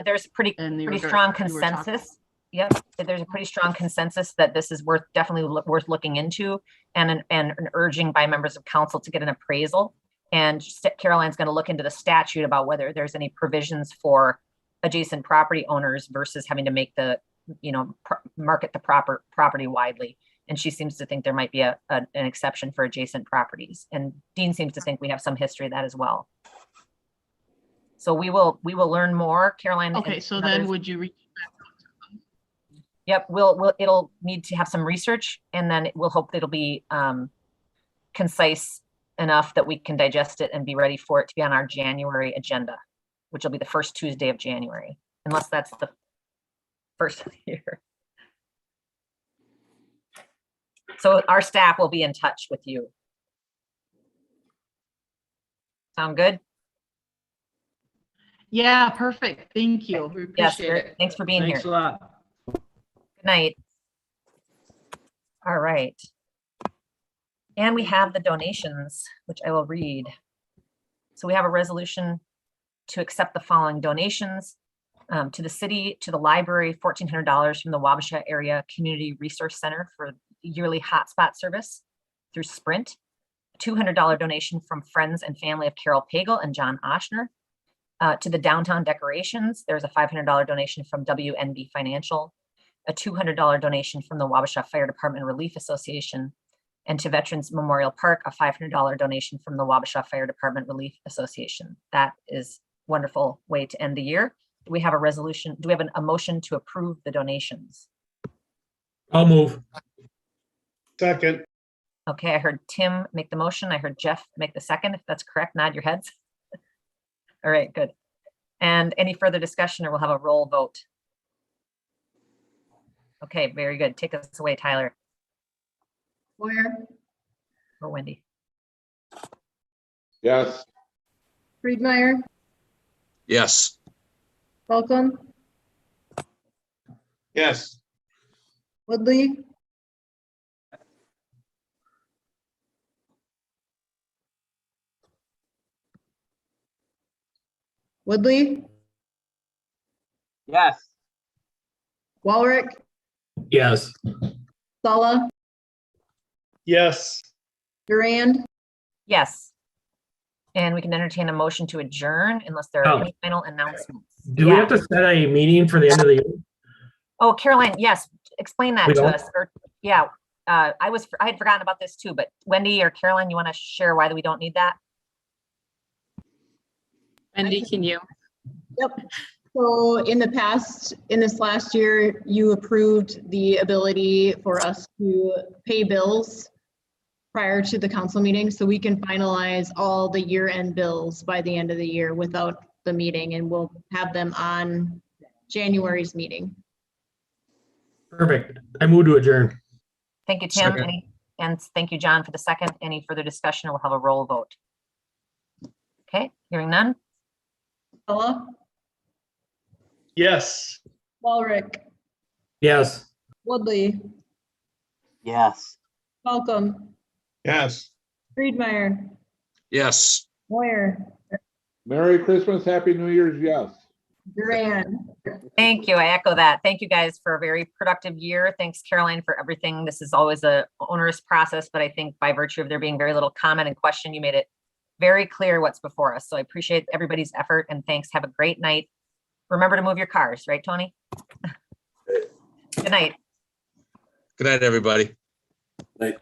there's pretty strong consensus. Yep, there's a pretty strong consensus that this is definitely worth looking into, and an urging by members of council to get an appraisal. And Caroline's going to look into the statute about whether there's any provisions for adjacent property owners versus having to make the, market the property widely. And she seems to think there might be an exception for adjacent properties. And Dean seems to think we have some history of that as well. So we will learn more, Caroline. Okay, so then would you reach back out to them? Yep, it'll need to have some research, and then we'll hope that it'll be concise enough that we can digest it and be ready for it to be on our January agenda, which will be the first Tuesday of January, unless that's the first of the year. So our staff will be in touch with you. Sound good? Yeah, perfect. Thank you. We Yes, appreciate it. thanks for being here. Thanks a lot. Good night. All right. And we have the donations, which I will read. So we have a resolution to accept the following donations to the city, to the library, $1,400 from the Wabasha Area Community Resource Center for yearly hotspot service through Sprint, a $200 donation from friends and family of Carol Pagel and John Oshner. To the downtown decorations, there's a $500 donation from WNB Financial, a $200 donation from the Wabasha Fire Department Relief Association, and to Veterans Memorial Park, a $500 donation from the Wabasha Fire Department Relief Association. That is a wonderful way to end the year. Do we have a resolution? Do we have a motion to approve the donations? I'll move. Second. Okay, I heard Tim make the motion. I heard Jeff make the second. If that's correct, nod your heads. All right, good. And any further discussion, or we'll have a roll vote? Okay, very good. Take us away, Tyler. Moyer, Or Wendy. Yes. Friedmeier, Yes. Welcome, Yes. Woodley, Yes. Walrick, Yes. Sala, Yes. Durand. Yes. And we can entertain a motion to adjourn unless there are Oh. any final announcements. Do we have to set a meeting for the end of the year? Oh, Caroline, yes, explain that We to don't? us. Or, yeah, I had forgotten about this too, but Wendy or Caroline, you want to share why we don't need that? Wendy, can you? Yep. So in this last year, you approved the ability for us to pay bills prior to the council meeting, so we can finalize all the year-end bills by the end of the year without the meeting, and we'll have them on January's meeting. Perfect. I move to adjourn. Thank you, Tim. Second. And thank you, John, for the second. Any further discussion? We'll have a roll vote. Okay, hearing none. Sala, Yes. Walrick, Yes. Woodley, Yes. Welcome, Yes. Friedmeier, Yes. Moyer, Merry Christmas, Happy New Year's, yes. Durand. Thank you. I echo that. Thank you guys for a very productive year. Thanks, Caroline, for everything. This is always a onerous process, but I think by virtue of there being very little comment and question, you made it very clear what's before us. So I appreciate everybody's effort and thanks. Have a great night. Remember to move your cars, right, Tony? Good night. Good night, everybody. Night.